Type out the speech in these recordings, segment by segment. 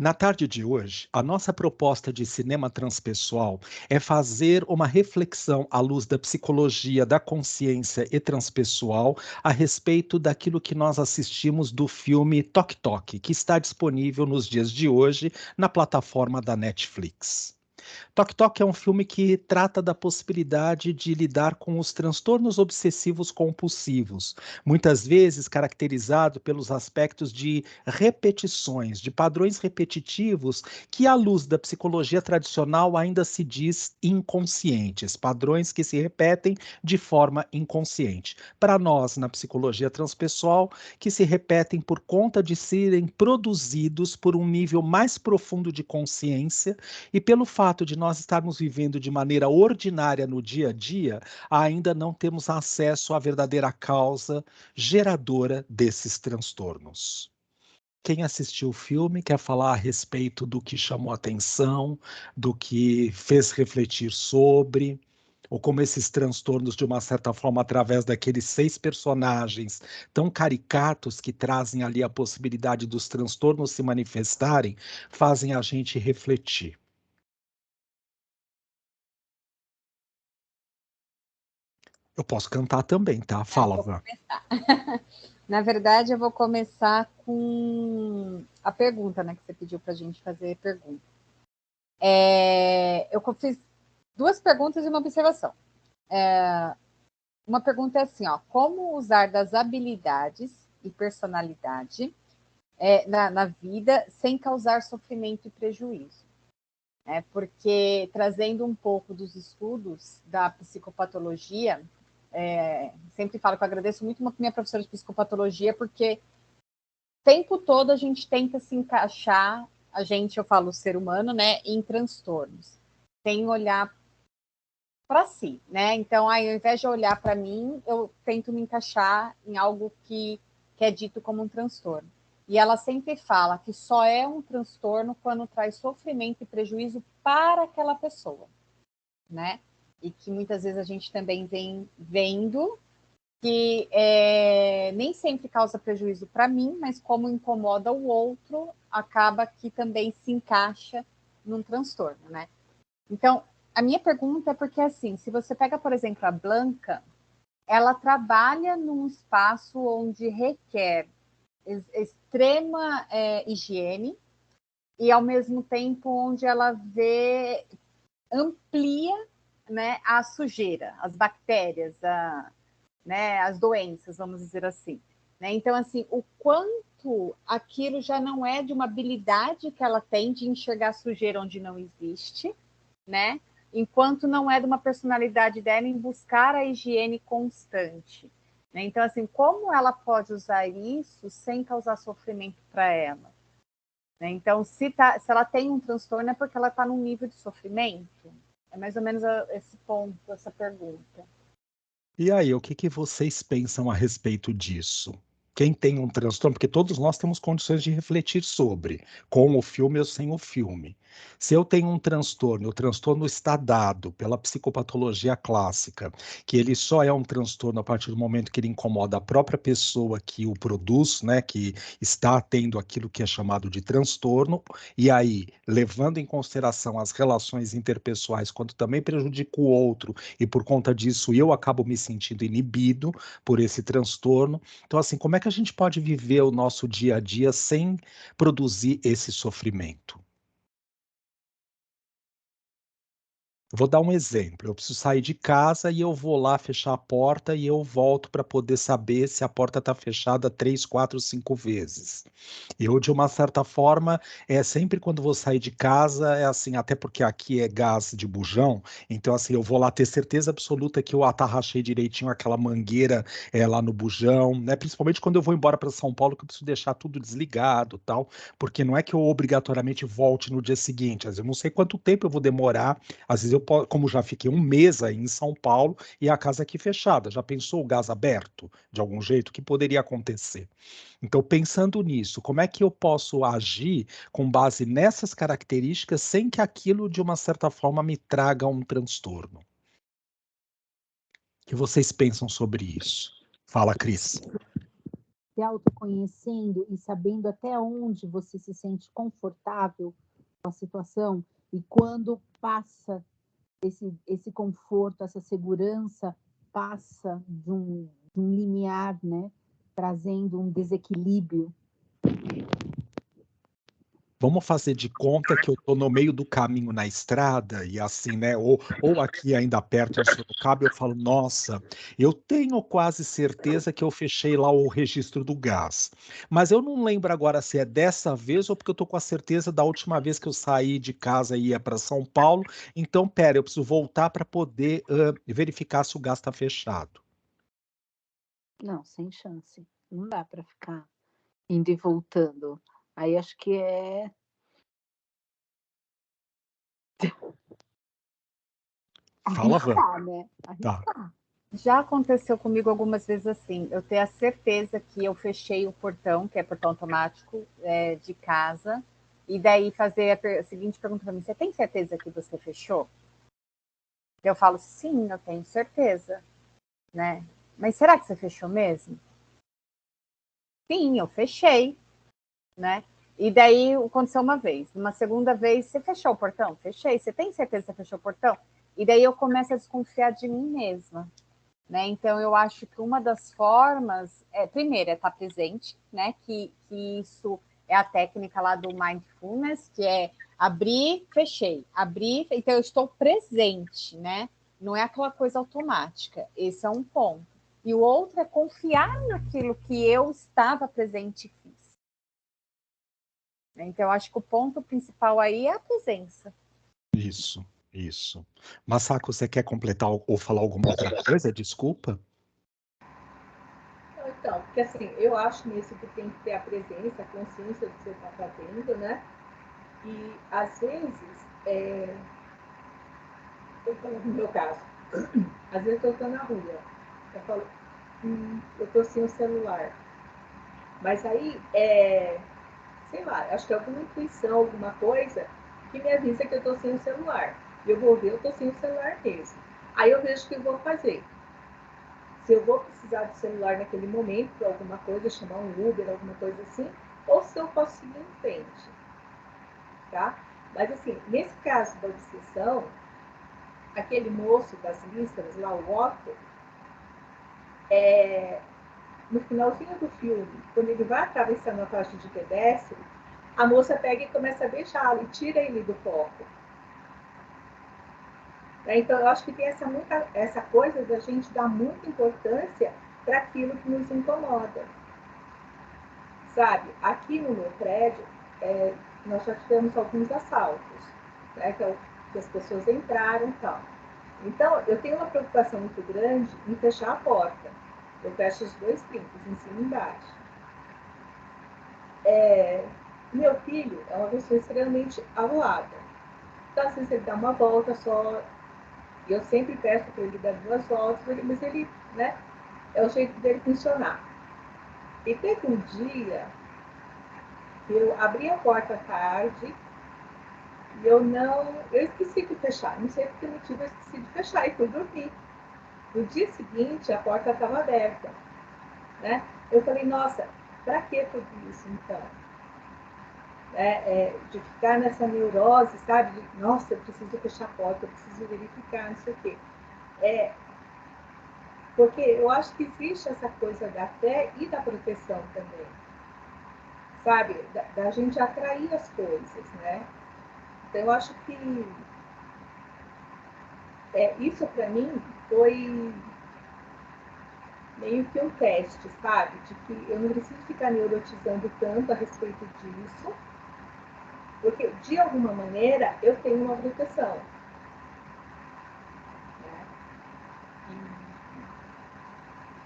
Na tarde de hoje, a nossa proposta de cinema transpessoal é fazer uma reflexão à luz da psicologia da consciência e transpessoal a respeito daquilo que nós assistimos do filme Tok Tok, que está disponível nos dias de hoje na plataforma da Netflix. Tok Tok é um filme que trata da possibilidade de lidar com os transtornos obsessivos compulsivos, muitas vezes caracterizado pelos aspectos de repetições, de padrões repetitivos que, à luz da psicologia tradicional, ainda se diz inconscientes, padrões que se repetem de forma inconsciente. Para nós, na psicologia transpessoal, que se repetem por conta de serem produzidos por um nível mais profundo de consciência e pelo fato de nós estarmos vivendo de maneira ordinária no dia a dia, ainda não temos acesso à verdadeira causa geradora desses transtornos. Quem assistiu o filme quer falar a respeito do que chamou atenção, do que fez refletir sobre, ou como esses transtornos, de uma certa forma, através daqueles 6 personagens tão caricatos que trazem ali a possibilidade dos transtornos se manifestarem, fazem a gente refletir. Eu posso cantar também, tá? Eu Fala, vou Van. começar. Na verdade, eu vou começar com a pergunta, né? Que você pediu para a gente fazer pergunta. Eu fiz 2 perguntas e uma observação. Uma pergunta é assim, ó, como usar das habilidades e personalidade na vida sem causar sofrimento e prejuízo? Porque trazendo um pouco dos estudos da psicopatologia, sempre falo que eu agradeço muito a minha professora de psicopatologia, porque o tempo todo a gente tenta se encaixar, eu falo o ser humano, né, em transtornos, sem olhar para si, né? Então, ao invés de olhar para mim, eu tento me encaixar em algo que é dito como um transtorno. E ela sempre fala que só é um transtorno quando traz sofrimento e prejuízo para aquela pessoa, né? E que muitas vezes a gente também vem vendo que nem sempre causa prejuízo para mim, mas como incomoda o outro, acaba que também se encaixa num transtorno, né? Então, a minha pergunta é porque, assim, se você pega, por exemplo, a Blanca, ela trabalha num espaço onde requer extrema higiene e, ao mesmo tempo, onde ela amplia, né, a sujeira, as bactérias, né, as doenças, vamos dizer assim. Né? Então, assim, o quanto aquilo já não é de uma habilidade que ela tem de enxergar sujeira onde não existe, né? Enquanto não é de uma personalidade dela em buscar a higiene constante. Né? Então, assim, como ela pode usar isso sem causar sofrimento para ela? Né? Então, se ela tem um transtorno, é porque ela está num nível de sofrimento? É mais ou menos esse ponto, essa pergunta. E aí, o que que vocês pensam a respeito disso? Quem tem um transtorno, porque todos nós temos condições de refletir sobre, com o filme ou sem o filme. Se eu tenho um transtorno, o transtorno está dado pela psicopatologia clássica, que ele só é um transtorno a partir do momento que ele incomoda a própria pessoa que o produz, né, que está tendo aquilo que é chamado de transtorno, e aí, levando em consideração as relações interpessoais, quando também prejudica o outro, e por conta disso eu acabo me sentindo inibido por esse transtorno. Então, assim, como é que a gente pode viver o nosso dia a dia sem produzir esse sofrimento? Vou dar um exemplo, eu preciso sair de casa e eu vou lá fechar a porta e eu volto para poder saber se a porta está fechada 3, 4, 5 vezes. Eu, de uma certa forma, sempre quando vou sair de casa, é assim, até porque aqui é gás de bujão, então assim, eu vou lá ter certeza absoluta que eu atarrachei direitinho aquela mangueira, lá no bujão, né, principalmente quando eu vou embora para São Paulo, que eu preciso deixar tudo desligado, tal, porque não é que eu obrigatoriamente volte no dia seguinte, às vezes eu não sei quanto tempo eu vou demorar, às vezes como já fiquei um mês aí em São Paulo e a casa aqui fechada, já pensou o gás aberto de algum jeito? O que poderia acontecer? Então, pensando nisso, como é que eu posso agir com base nessas características sem que aquilo, de uma certa forma, me traga um transtorno? O que vocês pensam sobre isso? Fala, Cris. se autoconhecendo e sabendo até onde você se sente confortável com a situação, e quando passa esse conforto, essa segurança, passa de um limiar, né? Trazendo um desequilíbrio. Vamos fazer de conta que eu estou no meio do caminho na estrada e assim, né? Ou aqui ainda perto em Sorocaba, eu falo, nossa, eu tenho quase certeza que eu fechei lá o registro do gás. Mas eu não lembro agora se é dessa vez ou porque eu estou com a certeza da última vez que eu saí de casa e ia para São Paulo. Então, pera, eu preciso voltar para poder verificar se o gás está fechado. Não, sem chance. Não dá para ficar indo e voltando. Aí acho que é. Fala, Van. Arriscar, né? Tá. Arriscar. Já aconteceu comigo algumas vezes assim, eu tenho a certeza que eu fechei o portão, que é portão automático, de casa, e daí fazer a seguinte pergunta para mim: você tem certeza que você fechou? Eu falo, sim, eu tenho certeza, né? Mas será que você fechou mesmo? Sim, eu fechei, né? E daí aconteceu uma vez. Uma segunda vez, você fechou o portão? Fechei. Você tem certeza que você fechou o portão? E daí eu começo a desconfiar de mim mesma. Né? Então, eu acho que uma das formas, primeiro, é estar presente, né? Que isso é a técnica lá do mindfulness, que é abrir, fechei, abrir, então eu estou presente, né? Não é aquela coisa automática. Esse é um ponto. E o outro é confiar naquilo que eu estava presente e fiz. Então, eu acho que o ponto principal aí é a presença. Isso, isso. Masako, você quer completar ou falar alguma outra coisa? Desculpa. Então, porque assim, eu acho nisso que tem que ter a presença, a consciência do que você está fazendo, né? E às vezes, eu falo no meu caso, às vezes eu estou na rua, eu falo, eu estou sem o celular. Mas aí, sei lá, acho que é alguma intuição, alguma coisa que me avisa que eu estou sem o celular. E eu vou ver, eu estou sem o celular mesmo. Aí eu vejo o que eu vou fazer. Se eu vou precisar do celular naquele momento para alguma coisa, chamar um Uber, alguma coisa assim, ou se eu posso seguir em frente, tá? Mas assim, nesse caso da obsessão, aquele moço das listras lá, o Otto, no finalzinho do filme, quando ele vai atravessando a faixa de pedestre, a moça pega e começa a beijá-lo e tira ele do foco. Então, eu acho que tem essa coisa da gente dar muita importância para aquilo que nos incomoda. Sabe, aqui no meu prédio, nós já tivemos alguns assaltos, né, que as pessoas entraram e tal. Então, eu tenho uma preocupação muito grande em fechar a porta. Eu fecho os dois trincos, em cima e embaixo. Meu filho é uma pessoa extremamente avoada. Então, às vezes ele dá uma volta só, e eu sempre peço para ele dar duas voltas, mas ele, né, é o jeito dele funcionar. E teve um dia que eu abri a porta à tarde e eu esqueci de fechar, não sei por que motivo eu esqueci de fechar e fui dormir. No dia seguinte, a porta estava aberta, né? Eu falei, nossa, para que tudo isso então? De ficar nessa neurose, sabe? De, nossa, eu preciso fechar a porta, eu preciso verificar, não sei o quê. Porque eu acho que existe essa coisa da fé e da proteção também, sabe? Da gente atrair as coisas, né? Então, eu acho que isso para mim foi meio que um teste, sabe? De que eu não preciso ficar neurotizando tanto a respeito disso, porque de alguma maneira eu tenho uma proteção. Né?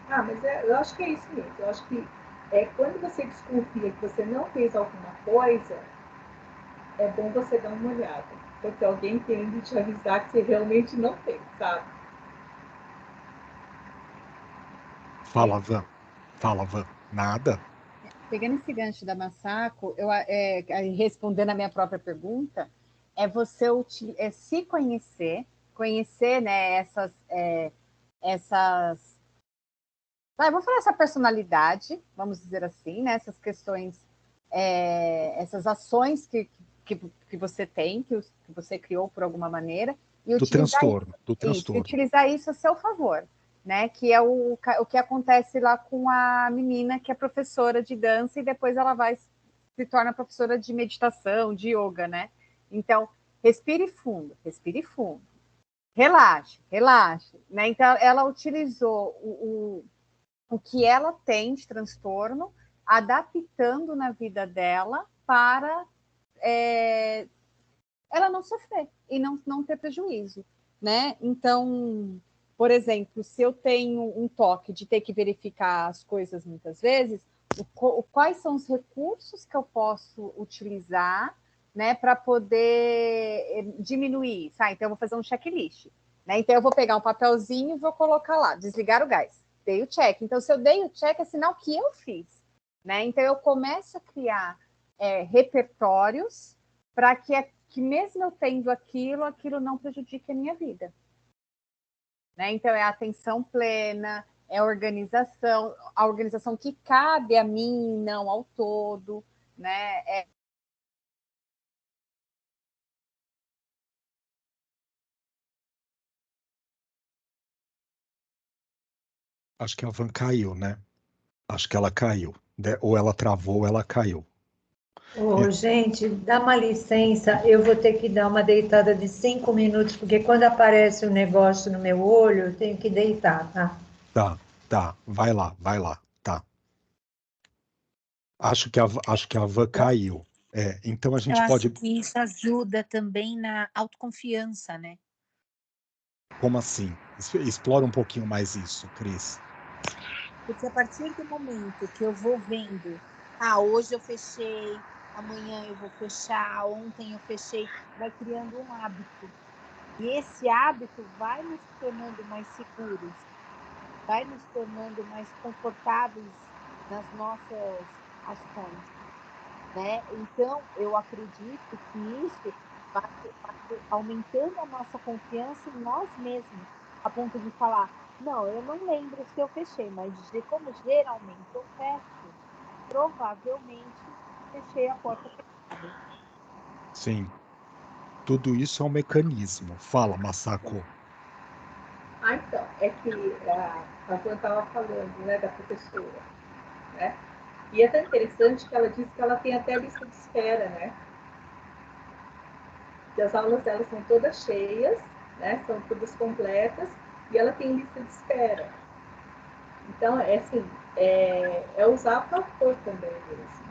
Mas eu acho que é isso mesmo. Eu acho que quando você desconfia que você não fez alguma coisa, é bom você dar uma olhada, porque alguém tem de te avisar que você realmente não fez, sabe? Fala, Van. Fala, Van. Nada. Pegando esse gancho da Massaco, respondendo a minha própria pergunta, é você se conhecer, né, essas Vamos falar essa personalidade, vamos dizer assim, né? Essas questões, essas ações que você tem, que você criou por alguma maneira, e do transtorno, e utilizar isso a seu favor, né? Que é o que acontece lá com a menina que é professora de dança e depois ela se torna professora de meditação, de yoga, né? Então, respire fundo, relaxe, né? Então, ela utilizou o que ela tem de transtorno, adaptando na vida dela para ela não sofrer e não ter prejuízo, né? Então, por exemplo, se eu tenho um toque de ter que verificar as coisas muitas vezes, quais são os recursos que eu posso utilizar, né, para poder diminuir isso? Então, eu vou fazer um checklist, né? Então, eu vou pegar um papelzinho e vou colocar lá, desligar o gás, dei o check. Então, se eu dei o check, é sinal que eu fiz, né? Então, eu começo a criar repertórios para que mesmo eu tendo aquilo não prejudique a minha vida. Né? Então, é a atenção plena, é a organização que cabe a mim, não ao todo, né? Acho que a Van caiu, né? Acho que ela caiu. Ou ela travou, ou ela caiu. Ô, gente, dá uma licença, eu vou ter que dar uma deitada de 5 minutos, porque quando aparece um negócio no meu olho, eu tenho que deitar, tá? Tá. Vai lá. Tá. Acho que a Van caiu. Então a gente Eu pode. acho que isso ajuda também na autoconfiança, né? Como assim? Explora um pouquinho mais isso, Cris. Porque a partir do momento que eu vou vendo, hoje eu fechei, amanhã eu vou fechar, ontem eu fechei, vai criando um hábito. E esse hábito vai nos tornando mais seguros, vai nos tornando mais confortáveis nas nossas ações, né? Então, eu acredito que isso vai aumentando a nossa confiança em nós mesmos, a ponto de falar, não, eu não lembro se eu fechei, mas como geralmente eu fecho, provavelmente fechei a porta fechada. Sim. Tudo isso é um mecanismo. Fala, Masako. Então, é que a Van estava falando, né, da professora, né? E é tão interessante que ela disse que ela tem até lista de espera, né? Que as aulas dela são todas cheias, né? São todas completas, e ela tem lista de espera. Então, é usar a favor também mesmo.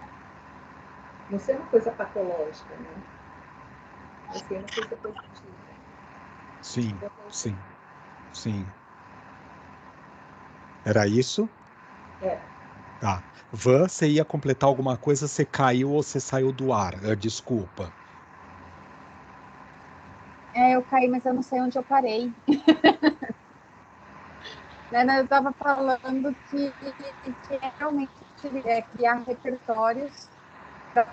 Não ser uma coisa patológica, né? Mas ser uma coisa positiva. Sim. Era isso? Tá. Van, você ia completar alguma coisa, você caiu ou você saiu do ar? Desculpa. Eu caí, mas eu não sei onde eu parei. Eu estava falando que realmente criar repertórios para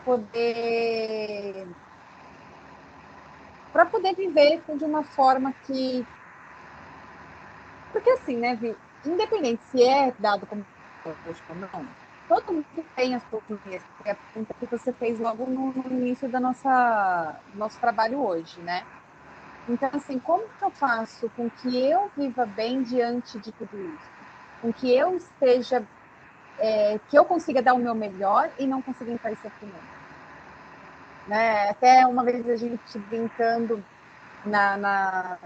poder viver de uma forma que... Porque assim, né, Vi? Independente se é dado como patológico ou não, todo mundo tem as suas linhas, que é a pergunta que você fez logo no início do nosso trabalho hoje, né? Então, assim, como que eu faço com que eu viva bem diante de tudo isso? Com que eu esteja... que eu consiga dar o meu melhor e não consiga entrar em sofrimento. Né? Até uma vez a gente brincando na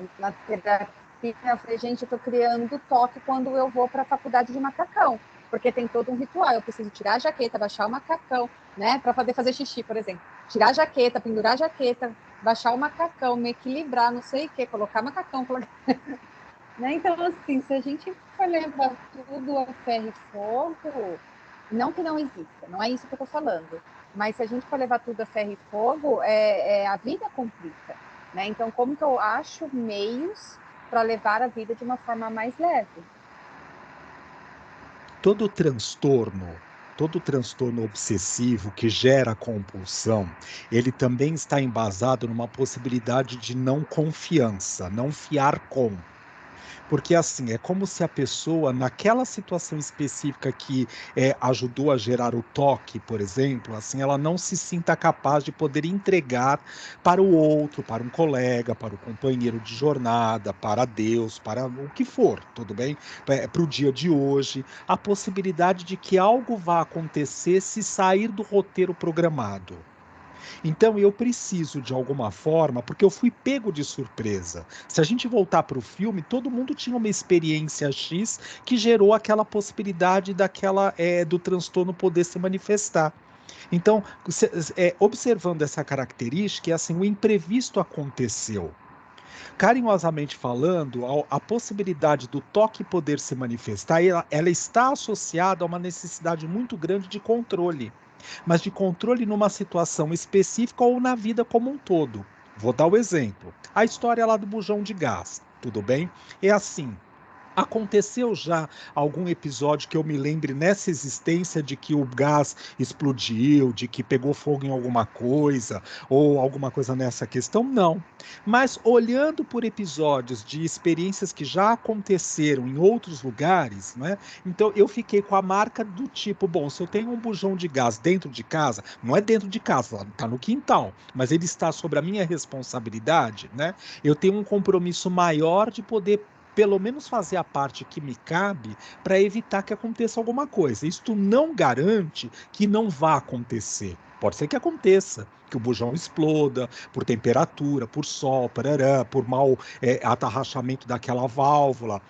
terapia, eu falei, gente, eu estou criando toque quando eu vou para a faculdade de macacão, porque tem todo um ritual, eu preciso tirar a jaqueta, baixar o macacão, né, para poder fazer xixi, por exemplo. Tirar a jaqueta, pendurar a jaqueta, baixar o macacão, me equilibrar, não sei o que, colocar macacão, né? Então, assim, se a gente for levar tudo a ferro e fogo, não que não exista, não é isso que eu estou falando, mas se a gente for levar tudo a ferro e fogo, a vida complica, né? Então, como que eu acho meios para levar a vida de uma forma mais leve? Todo transtorno obsessivo que gera compulsão, ele também está embasado numa possibilidade de não confiança, não fiar com. Porque, assim, é como se a pessoa, naquela situação específica que ajudou a gerar o toque, por exemplo, assim, ela não se sinta capaz de poder entregar para o outro, para um colega, para o companheiro de jornada, para Deus, para o que for, tudo bem? Para o dia de hoje, a possibilidade de que algo vá acontecer se sair do roteiro programado. Então eu preciso de alguma forma, porque eu fui pego de surpresa. Se a gente voltar para o filme, todo mundo tinha uma experiência X que gerou aquela possibilidade do transtorno poder se manifestar. Então, observando essa característica, assim, o imprevisto aconteceu. Carinhosamente falando, a possibilidade do toque poder se manifestar, ela está associada a uma necessidade muito grande de controle, mas de controle numa situação específica ou na vida como um todo. Vou dar o exemplo. A história lá do bujão de gás, tudo bem? É assim. Aconteceu já algum episódio que eu me lembre nessa existência de que o gás explodiu, de que pegou fogo em alguma coisa, ou alguma coisa nessa questão? Não. Mas olhando por episódios de experiências que já aconteceram em outros lugares, né? Então eu fiquei com a marca do tipo, bom, se eu tenho um bujão de gás dentro de casa, não é dentro de casa, está no quintal, mas ele está sobre a minha responsabilidade, né? Eu tenho um compromisso maior de poder pelo menos fazer a parte que me cabe para evitar que aconteça alguma coisa. Isto não garante que não vá acontecer. Pode ser que aconteça, que o bujão exploda por temperatura, por sol, parará, por mau atarrachamento daquela válvula,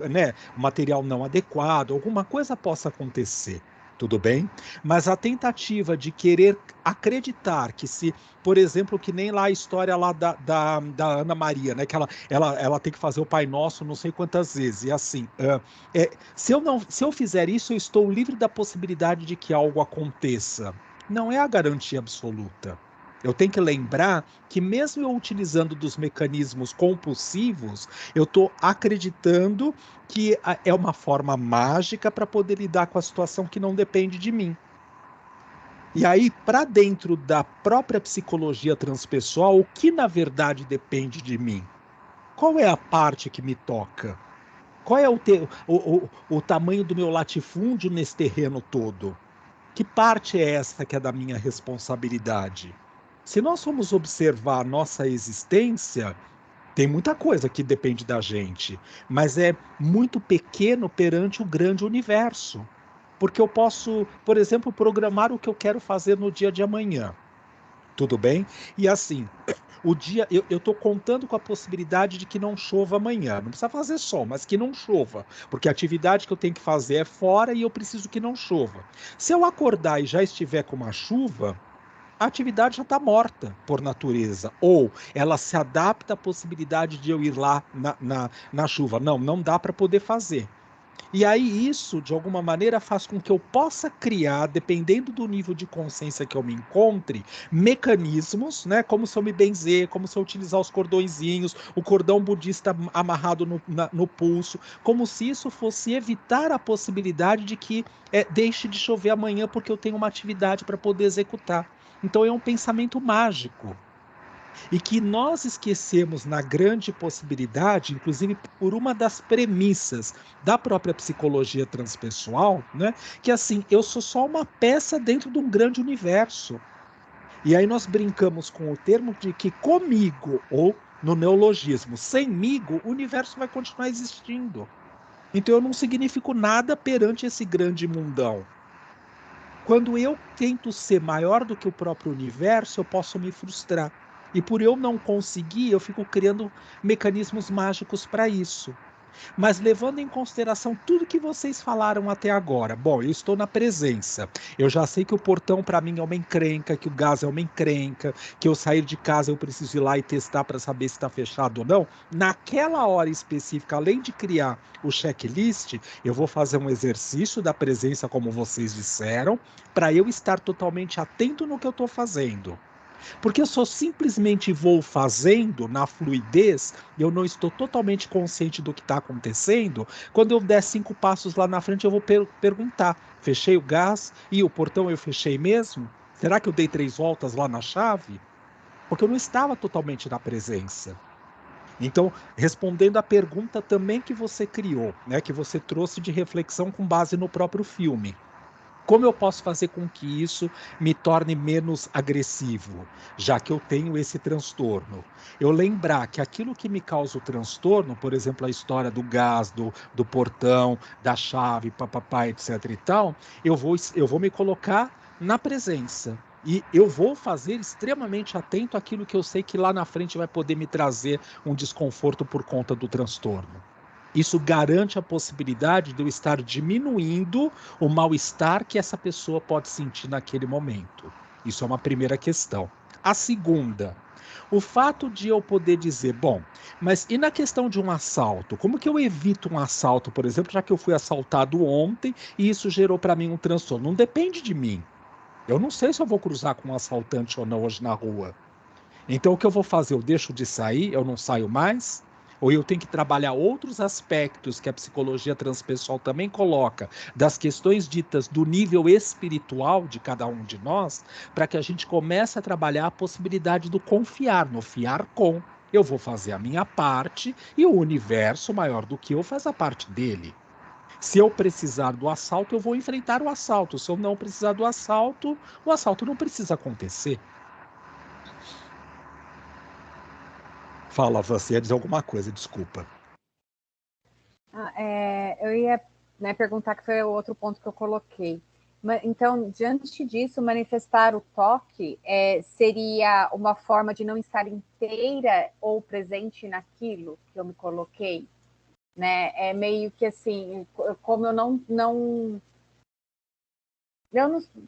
né, material não adequado, alguma coisa possa acontecer. Tudo bem? Mas a tentativa de querer acreditar que se, por exemplo, que nem lá a história lá da Ana Maria, né? Que ela tem que fazer o Pai Nosso não sei quantas vezes. E assim, se eu fizer isso, eu estou livre da possibilidade de que algo aconteça. Não é a garantia absoluta. Eu tenho que lembrar que mesmo eu utilizando dos mecanismos compulsivos, eu estou acreditando que é uma forma mágica para poder lidar com a situação que não depende de mim. E aí, para dentro da própria psicologia transpessoal, o que na verdade depende de mim? Qual é a parte que me toca? Qual é o tamanho do meu latifúndio nesse terreno todo? Que parte é essa que é da minha responsabilidade? Se nós formos observar a nossa existência, tem muita coisa que depende da gente, mas é muito pequeno perante o grande universo. Porque eu posso, por exemplo, programar o que eu quero fazer no dia de amanhã. Tudo bem? E assim, eu estou contando com a possibilidade de que não chova amanhã. Não precisa fazer sol, mas que não chova. Porque a atividade que eu tenho que fazer é fora e eu preciso que não chova. Se eu acordar e já estiver com uma chuva, a atividade já está morta por natureza. Ou ela se adapta à possibilidade de eu ir lá na chuva. Não, não dá para poder fazer. E aí isso, de alguma maneira, faz com que eu possa criar, dependendo do nível de consciência que eu me encontre, mecanismos, né? Como se eu me benzer, como se eu utilizar os cordõezinhos, o cordão budista amarrado no pulso, como se isso fosse evitar a possibilidade de que deixe de chover amanhã porque eu tenho uma atividade para poder executar. Então é um pensamento mágico. E que nós esquecemos na grande possibilidade, inclusive por uma das premissas da própria psicologia transpessoal, né, que assim, eu sou só uma peça dentro de um grande universo. E aí nós brincamos com o termo de que comigo, ou no neologismo, semigo, o universo vai continuar existindo. Então eu não significo nada perante esse grande mundão. Quando eu tento ser maior do que o próprio universo, eu posso me frustrar. E por eu não conseguir, eu fico criando mecanismos mágicos para isso. Mas levando em consideração tudo que vocês falaram até agora, bom, eu estou na presença. Eu já sei que o portão para mim é uma encrenca, que o gás é uma encrenca, que eu sair de casa eu preciso ir lá e testar para saber se está fechado ou não. Naquela hora específica, além de criar o checklist, eu vou fazer um exercício da presença, como vocês disseram, para eu estar totalmente atento no que eu estou fazendo. Porque eu só simplesmente vou fazendo na fluidez, e eu não estou totalmente consciente do que está acontecendo. Quando eu der 5 passos lá na frente, eu vou perguntar: fechei o gás e o portão eu fechei mesmo? Será que eu dei 3 voltas lá na chave? Porque eu não estava totalmente na presença. Então, respondendo à pergunta também que você criou, né, que você trouxe de reflexão com base no próprio filme. Como eu posso fazer com que isso me torne menos agressivo, já que eu tenho esse transtorno? Eu lembrar que aquilo que me causa o transtorno, por exemplo, a história do gás, do portão, da chave, papapá, etc e tal, eu vou me colocar na presença. E eu vou fazer extremamente atento àquilo que eu sei que lá na frente vai poder me trazer um desconforto por conta do transtorno. Isso garante a possibilidade de eu estar diminuindo o mal-estar que essa pessoa pode sentir naquele momento. Isso é uma primeira questão. A segunda, o fato de eu poder dizer, bom, mas e na questão de um assalto? Como que eu evito um assalto, por exemplo, já que eu fui assaltado ontem e isso gerou para mim um transtorno? Não depende de mim. Eu não sei se eu vou cruzar com um assaltante ou não hoje na rua. Então, o que eu vou fazer? Eu deixo de sair? Eu não saio mais? Ou eu tenho que trabalhar outros aspectos que a psicologia transpessoal também coloca, das questões ditas do nível espiritual de cada um de nós, para que a gente comece a trabalhar a possibilidade do confiar, no fiar com. Eu vou fazer a minha parte e o universo maior do que eu faz a parte dele. Se eu precisar do assalto, eu vou enfrentar o assalto. Se eu não precisar do assalto, o assalto não precisa acontecer. Fala, você ia dizer alguma coisa, desculpa. Eu ia, né, perguntar, que foi o outro ponto que eu coloquei. Então, diante disso, manifestar o toque seria uma forma de não estar inteira ou presente naquilo que eu me coloquei, né? É meio que assim, como eu não,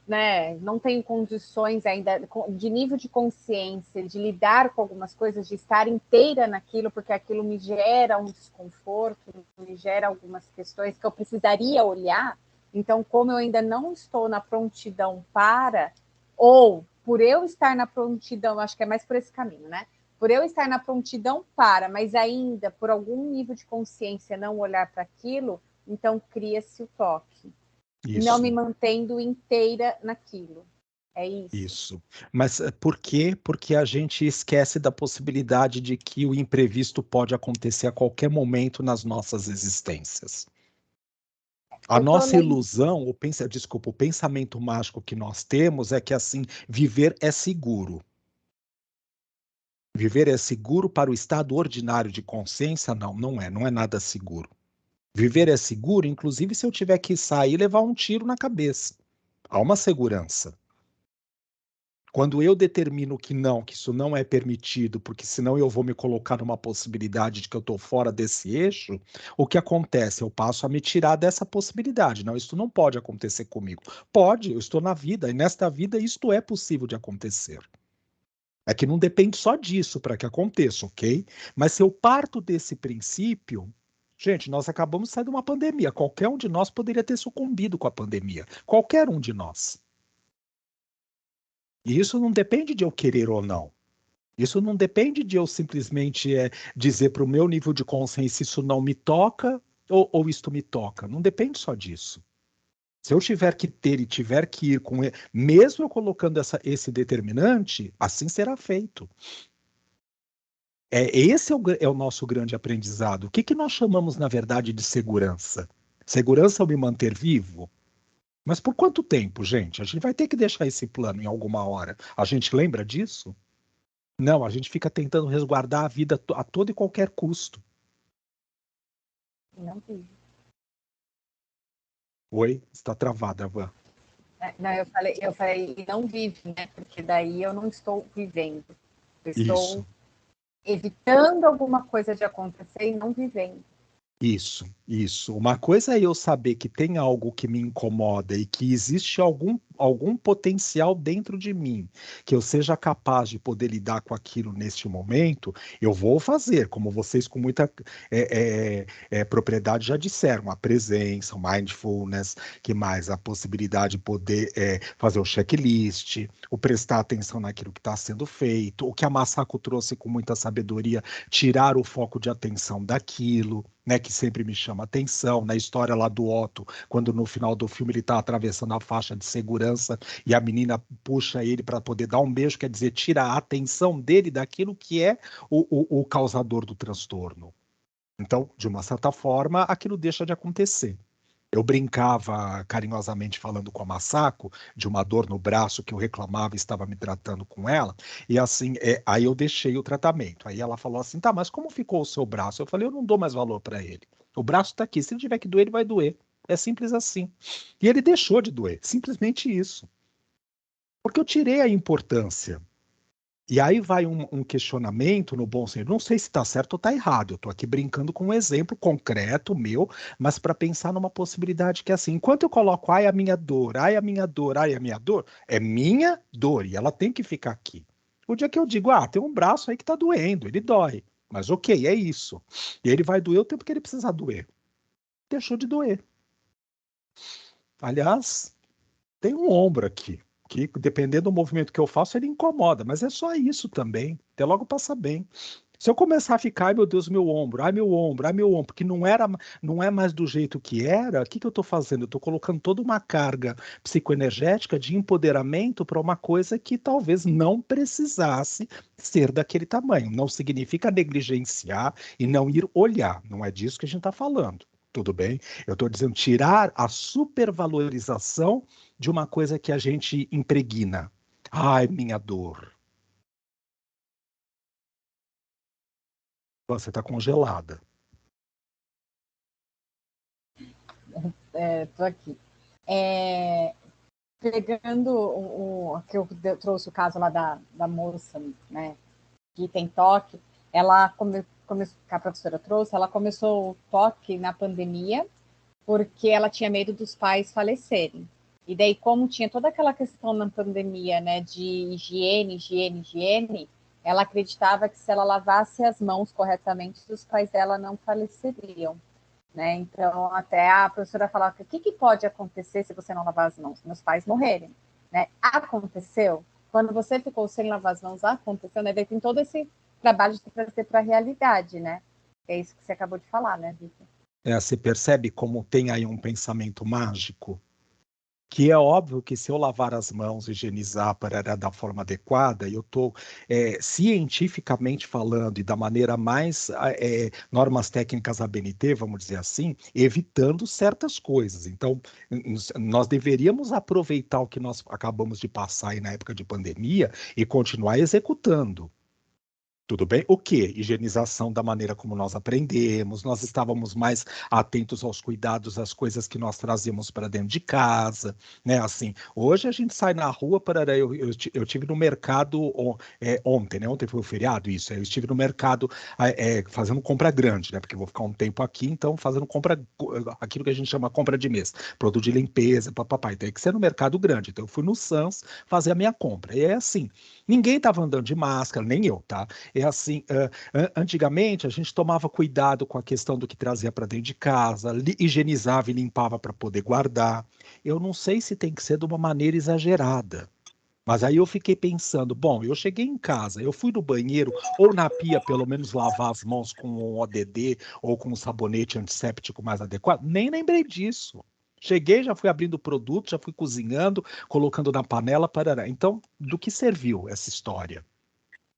né, não tenho condições ainda de nível de consciência, de lidar com algumas coisas, de estar inteira naquilo, porque aquilo me gera um desconforto, me gera algumas questões que eu precisaria olhar. Então, como eu ainda não estou na prontidão para, ou por eu estar na prontidão, acho que é mais por esse caminho, né? Por eu estar na prontidão para, mas ainda por algum nível de consciência não olhar para aquilo, então cria-se o toque. Não me Isso. mantendo inteira naquilo. É isso. Isso. Mas por quê? Porque a gente esquece da possibilidade de que o imprevisto pode acontecer a qualquer momento nas nossas existências. A nossa ilusão, o pensamento mágico que nós temos é que assim, viver é seguro. Viver é seguro para o estado ordinário de consciência? Não, não é nada seguro. Viver é seguro, inclusive se eu tiver que sair e levar um tiro na cabeça. Há uma segurança. Quando eu determino que isso não é permitido, porque senão eu vou me colocar numa possibilidade de que eu estou fora desse eixo, o que acontece? Eu passo a me tirar dessa possibilidade. Não, isso não pode acontecer comigo. Pode, eu estou na vida, e nesta vida isto é possível de acontecer. É que não depende só disso para que aconteça, ok? Mas se eu parto desse princípio, gente, nós acabamos de sair de uma pandemia. Qualquer um de nós poderia ter sucumbido com a pandemia. Qualquer um de nós. E isso não depende de eu querer ou não. Isso não depende de eu simplesmente dizer para o meu nível de consciência isso não me toca ou isto me toca. Não depende só disso. Se eu tiver que ter e tiver que ir com ele, mesmo eu colocando esse determinante, assim será feito. Esse é o nosso grande aprendizado. O que nós chamamos, na verdade, de segurança? Segurança é eu me manter vivo? Mas por quanto tempo, gente? A gente vai ter que deixar esse plano em alguma hora. A gente lembra disso? Não, a gente fica tentando resguardar a vida a todo e qualquer custo. Não vive. Oi? Está travada, Van. Não, eu falei não vive, né? Porque daí eu não estou vivendo. Eu estou Isso. evitando alguma coisa de acontecer e não vivendo. Isso. Uma coisa é eu saber que tem algo que me incomoda e que existe algum potencial dentro de mim, que eu seja capaz de poder lidar com aquilo neste momento, eu vou fazer, como vocês com muita propriedade já disseram, a presença, o mindfulness, que mais? A possibilidade de poder fazer o checklist, o prestar atenção naquilo que está sendo feito, o que a Masako trouxe com muita sabedoria, tirar o foco de atenção daquilo, né, que sempre me chama atenção, na história lá do Otto, quando no final do filme ele está atravessando a faixa de segurança, segurança, e a menina puxa ele para poder dar um beijo, quer dizer, tira a atenção dele daquilo que é o causador do transtorno. Então, de uma certa forma, aquilo deixa de acontecer. Eu brincava carinhosamente falando com a Masako de uma dor no braço que eu reclamava e estava me tratando com ela, e assim, aí eu deixei o tratamento. Aí ela falou assim, tá, mas como ficou o seu braço? Eu falei, eu não dou mais valor para ele. O braço está aqui, se ele tiver que doer, ele vai doer. É simples assim. E ele deixou de doer, simplesmente isso. Porque eu tirei a importância. E aí vai um questionamento no bom sentido. Não sei se está certo ou está errado. Eu estou aqui brincando com um exemplo concreto meu, mas para pensar numa possibilidade que é assim: enquanto eu coloco, ai, a minha dor, ai, a minha dor, ai, a minha dor, é minha dor e ela tem que ficar aqui. O dia que eu digo, tem um braço aí que está doendo, ele dói. Mas ok, é isso. E ele vai doer o tempo que ele precisar doer. Deixou de doer. Aliás, tem um ombro aqui, que dependendo do movimento que eu faço, ele incomoda, mas é só isso também, até logo passa bem. Se eu começar a ficar, ai meu Deus, meu ombro, ai meu ombro, ai meu ombro, porque não é mais do jeito que era, o que eu estou fazendo? Eu estou colocando toda uma carga psicoenergética de empoderamento para uma coisa que talvez não precisasse ser daquele tamanho. Não significa negligenciar e não ir olhar, não é disso que a gente está falando. Tudo bem? Eu estou dizendo tirar a supervalorização de uma coisa que a gente impregna. Ai, minha dor. Você está congelada. Estou aqui. Pegando que eu trouxe o caso lá da moça, né, que tem toque, ela que a professora trouxe, ela começou o toque na pandemia porque ela tinha medo dos pais falecerem. E daí, como tinha toda aquela questão na pandemia, né, de higiene, ela acreditava que se ela lavasse as mãos corretamente, os pais dela não faleceriam. Né? Então, até a professora falava, o que pode acontecer se você não lavar as mãos? Meus pais morrerem. Né? Aconteceu. Quando você ficou sem lavar as mãos, aconteceu. Né? Daí tem todo esse trabalho de trazer para a realidade, né? É isso que você acabou de falar, né, Vitor? Você percebe como tem aí um pensamento mágico? Que é óbvio que se eu lavar as mãos, higienizar da forma adequada, eu estou cientificamente falando e da maneira mais normas técnicas ABNT, vamos dizer assim, evitando certas coisas. Então, nós deveríamos aproveitar o que nós acabamos de passar aí na época de pandemia e continuar executando. Tudo bem? O quê? Higienização da maneira como nós aprendemos, nós estávamos mais atentos aos cuidados, às coisas que nós trazíamos para dentro de casa, né? Assim, hoje a gente sai na rua para. Eu tive no mercado ontem, né? Ontem foi o feriado, isso. Eu estive no mercado fazendo compra grande, né? Porque eu vou ficar um tempo aqui, então fazendo compra, aquilo que a gente chama compra de mês, produto de limpeza, papapá. Então tem que ser no mercado grande. Então eu fui no Sam's fazer a minha compra. E é assim, ninguém estava andando de máscara, nem eu, tá? É assim, antigamente a gente tomava cuidado com a questão do que trazia para dentro de casa, higienizava e limpava para poder guardar. Eu não sei se tem que ser de uma maneira exagerada. Mas aí eu fiquei pensando, bom, eu cheguei em casa, eu fui no banheiro ou na pia pelo menos lavar as mãos com um ODD ou com um sabonete antisséptico mais adequado? Nem lembrei disso. Cheguei, já fui abrindo o produto, já fui cozinhando, colocando na panela, parará. Então, do que serviu essa história?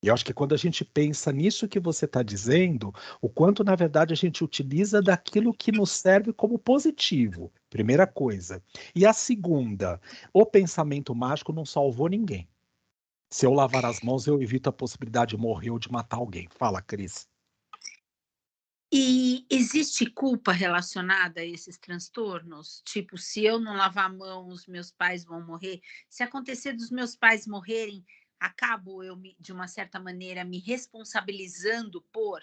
E eu acho que quando a gente pensa nisso que você está dizendo, o quanto, na verdade, a gente utiliza daquilo que nos serve como positivo, primeira coisa. E a segunda, o pensamento mágico não salvou ninguém. Se eu lavar as mãos, eu evito a possibilidade de morrer ou de matar alguém. Fala, Cris. E existe culpa relacionada a esses transtornos? Tipo, se eu não lavar a mão, os meus pais vão morrer? Se acontecer dos meus pais morrerem, acabo eu, de uma certa maneira, me responsabilizando por?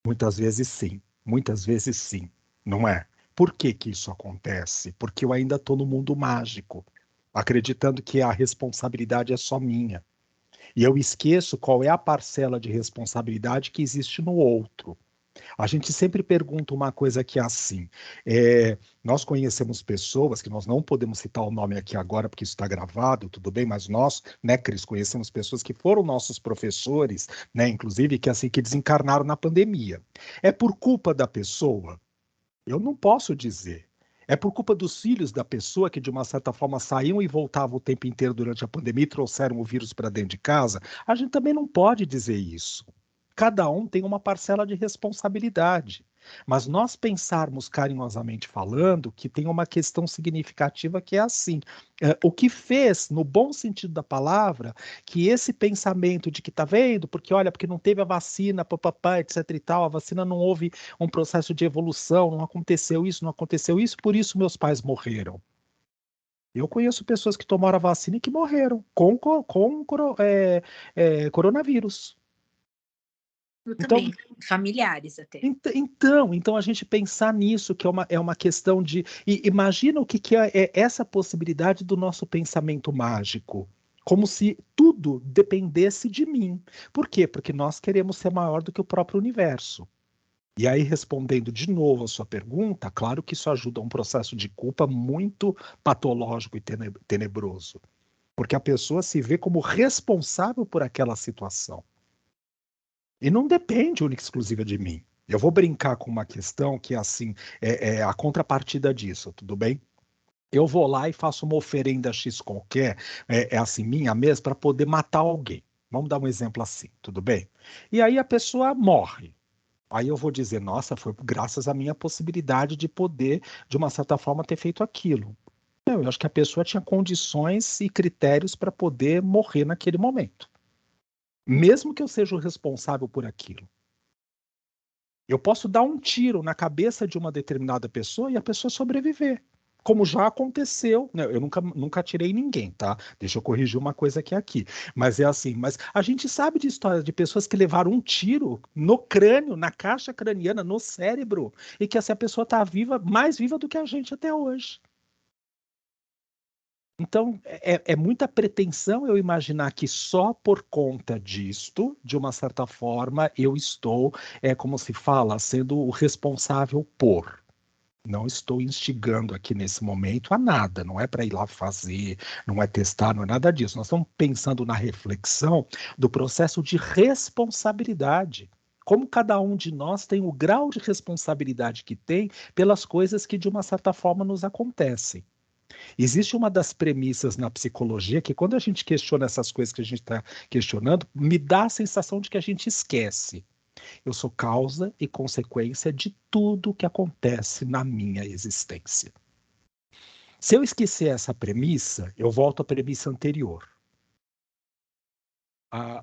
Muitas vezes sim, não é? Por que que isso acontece? Porque eu ainda estou no mundo mágico, acreditando que a responsabilidade é só minha. E eu esqueço qual é a parcela de responsabilidade que existe no outro. A gente sempre pergunta uma coisa que é assim: nós conhecemos pessoas, que nós não podemos citar o nome aqui agora, porque isso está gravado, tudo bem, mas nós, né, Cris, conhecemos pessoas que foram nossos professores, né, inclusive, que assim, que desencarnaram na pandemia. É por culpa da pessoa? Eu não posso dizer. É por culpa dos filhos da pessoa que, de uma certa forma, saíam e voltavam o tempo inteiro durante a pandemia e trouxeram o vírus para dentro de casa? A gente também não pode dizer isso. Cada um tem uma parcela de responsabilidade. Mas nós pensarmos carinhosamente falando que tem uma questão significativa que é assim. O que fez, no bom sentido da palavra, que esse pensamento de que tá vendo, porque olha, porque não teve a vacina, papapá, etc e tal, a vacina não houve um processo de evolução, não aconteceu isso, não aconteceu isso, por isso meus pais morreram. Eu conheço pessoas que tomaram a vacina e que morreram com coronavírus. Eu Então, também, familiares até. então a gente pensar nisso, que é uma questão de. Imagina o que é essa possibilidade do nosso pensamento mágico. Como se tudo dependesse de mim. Por quê? Porque nós queremos ser maior do que o próprio universo. E aí, respondendo de novo a sua pergunta, claro que isso ajuda a um processo de culpa muito patológico e tenebroso. Porque a pessoa se vê como responsável por aquela situação. E não depende única e exclusiva de mim. Eu vou brincar com uma questão que é assim, é a contrapartida disso, tudo bem? Eu vou lá e faço uma oferenda X qualquer, assim, minha mesmo, para poder matar alguém. Vamos dar um exemplo assim, tudo bem? E aí a pessoa morre. Aí eu vou dizer, nossa, foi graças à minha possibilidade de poder, de uma certa forma, ter feito aquilo. Não, eu acho que a pessoa tinha condições e critérios para poder morrer naquele momento. Mesmo que eu seja o responsável por aquilo. Eu posso dar um tiro na cabeça de uma determinada pessoa e a pessoa sobreviver. Como já aconteceu, né? Eu nunca atirei ninguém, tá? Deixa eu corrigir uma coisa aqui. Mas é assim, mas a gente sabe de histórias de pessoas que levaram um tiro no crânio, na caixa craniana, no cérebro, e que essa pessoa está viva, mais viva do que a gente até hoje. Então, é muita pretensão eu imaginar que só por conta disto, de uma certa forma, eu estou, como se fala, sendo o responsável por. Não estou instigando aqui nesse momento a nada, não é para ir lá fazer, não é testar, não é nada disso. Nós estamos pensando na reflexão do processo de responsabilidade. Como cada um de nós tem o grau de responsabilidade que tem pelas coisas que, de uma certa forma, nos acontecem. Existe uma das premissas na psicologia que, quando a gente questiona essas coisas que a gente está questionando, me dá a sensação de que a gente esquece. Eu sou causa e consequência de tudo que acontece na minha existência. Se eu esquecer essa premissa, eu volto à premissa anterior.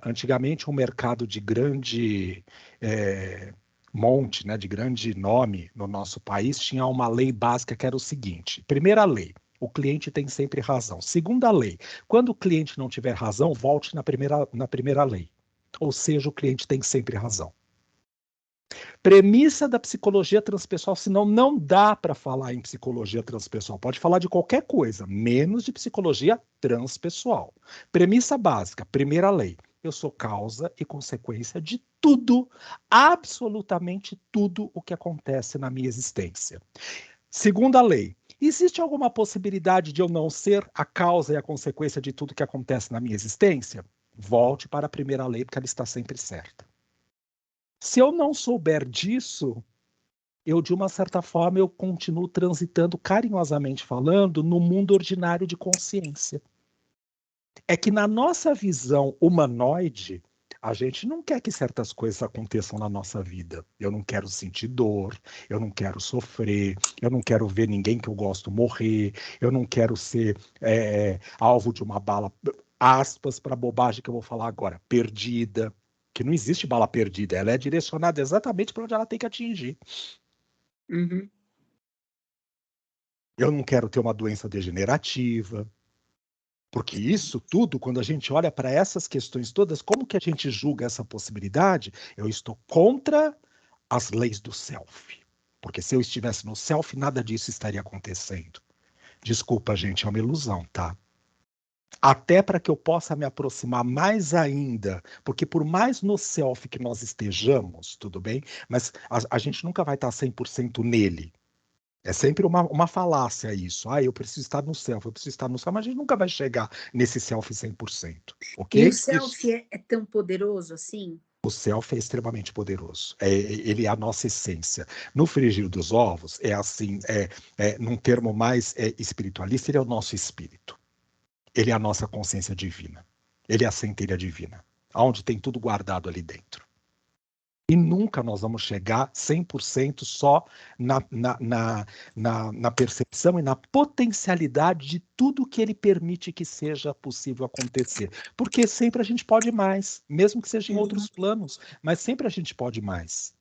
Antigamente, um mercado de grande monte, né, de grande nome no nosso país, tinha uma lei básica que era o seguinte: primeira lei, o cliente tem sempre razão. Segunda lei, quando o cliente não tiver razão, volte na primeira lei. Ou seja, o cliente tem sempre razão. Premissa da psicologia transpessoal, senão não dá para falar em psicologia transpessoal. Pode falar de qualquer coisa, menos de psicologia transpessoal. Premissa básica, primeira lei. Eu sou causa e consequência de tudo, absolutamente tudo o que acontece na minha existência. Segunda lei. Existe alguma possibilidade de eu não ser a causa e a consequência de tudo que acontece na minha existência? Volte para a primeira lei, porque ela está sempre certa. Se eu não souber disso, eu, de uma certa forma, eu continuo transitando, carinhosamente falando, no mundo ordinário de consciência. É que na nossa visão humanoide, a gente não quer que certas coisas aconteçam na nossa vida. Eu não quero sentir dor, eu não quero sofrer, eu não quero ver ninguém que eu gosto morrer, eu não quero ser alvo de uma bala, aspas, para a bobagem que eu vou falar agora, perdida. Que não existe bala perdida, ela é direcionada exatamente para onde ela tem que atingir. Uhum. Eu não quero ter uma doença degenerativa, porque isso tudo, quando a gente olha para essas questões todas, como que a gente julga essa possibilidade? Eu estou contra as leis do self, porque se eu estivesse no self, nada disso estaria acontecendo. Desculpa, gente, é uma ilusão, tá? Até para que eu possa me aproximar mais ainda, porque por mais no self que nós estejamos, tudo bem, mas a gente nunca vai estar 100% nele. É sempre uma falácia isso. Eu preciso estar no self, eu preciso estar no self, mas a gente nunca vai chegar nesse self 100%, ok? E o self é tão poderoso assim? O self é extremamente poderoso. Ele é a nossa essência. No frigir dos ovos, é assim, num termo mais espiritualista, ele é o nosso espírito. Ele é a nossa consciência divina. Ele é a centelha divina, onde tem tudo guardado ali dentro. E nunca nós vamos chegar 100% só na percepção e na potencialidade de tudo que ele permite que seja possível acontecer. Porque sempre a gente pode mais, mesmo que seja em outros planos, mas sempre a gente pode mais.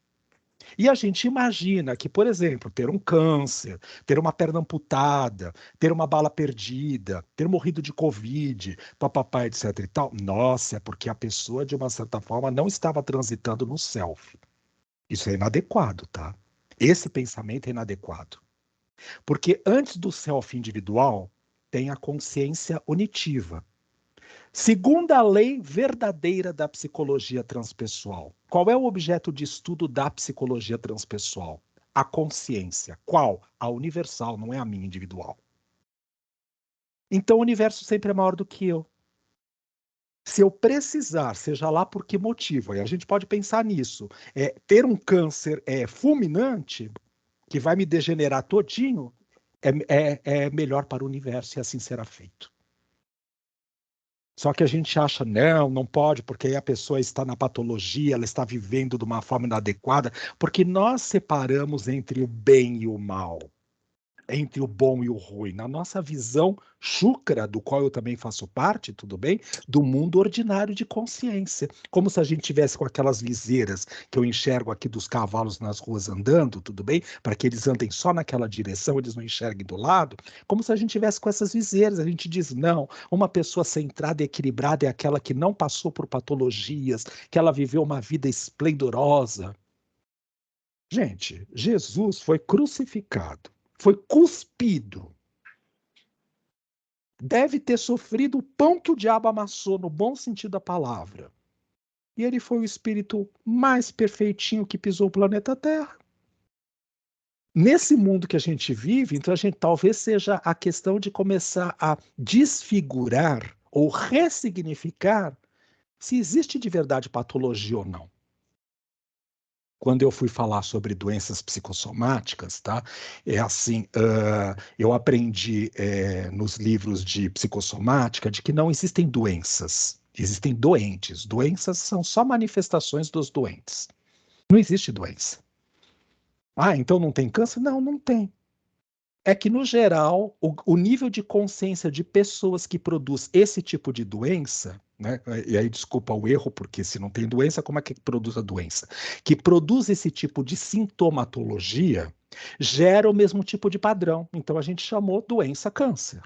E a gente imagina que, por exemplo, ter um câncer, ter uma perna amputada, ter uma bala perdida, ter morrido de Covid, papapá, etc e tal, nossa, é porque a pessoa, de uma certa forma, não estava transitando no self. Isso é inadequado, tá? Esse pensamento é inadequado. Porque antes do self individual, tem a consciência unitiva. Segundo a lei verdadeira da psicologia transpessoal, qual é o objeto de estudo da psicologia transpessoal? A consciência. Qual? A universal, não é a minha individual. Então o universo sempre é maior do que eu. Se eu precisar, seja lá por que motivo, aí a gente pode pensar nisso, ter um câncer fulminante, que vai me degenerar todinho, é melhor para o universo e assim será feito. Só que a gente acha, não pode, porque aí a pessoa está na patologia, ela está vivendo de uma forma inadequada, porque nós separamos entre o bem e o mal, entre o bom e o ruim, na nossa visão chúcara, do qual eu também faço parte, tudo bem? Do mundo ordinário de consciência. Como se a gente tivesse com aquelas viseiras que eu enxergo aqui dos cavalos nas ruas andando, tudo bem? Para que eles andem só naquela direção, eles não enxerguem do lado. Como se a gente tivesse com essas viseiras. A gente diz, não, uma pessoa centrada e equilibrada é aquela que não passou por patologias, que ela viveu uma vida esplendorosa. Gente, Jesus foi crucificado, foi cuspido, deve ter sofrido o pão que o diabo amassou, no bom sentido da palavra. E ele foi o espírito mais perfeitinho que pisou o planeta Terra. Nesse mundo que a gente vive, então a gente talvez seja a questão de começar a desfigurar ou ressignificar se existe de verdade patologia ou não. Quando eu fui falar sobre doenças psicossomáticas, tá? É assim, eu aprendi nos livros de psicossomática de que não existem doenças, existem doentes. Doenças são só manifestações dos doentes. Não existe doença. Ah, então não tem câncer? Não, não tem. É que, no geral, o nível de consciência de pessoas que produz esse tipo de doença, né? E aí desculpa o erro, porque se não tem doença, como é que produz a doença? Que produz esse tipo de sintomatologia, gera o mesmo tipo de padrão. Então a gente chamou doença câncer.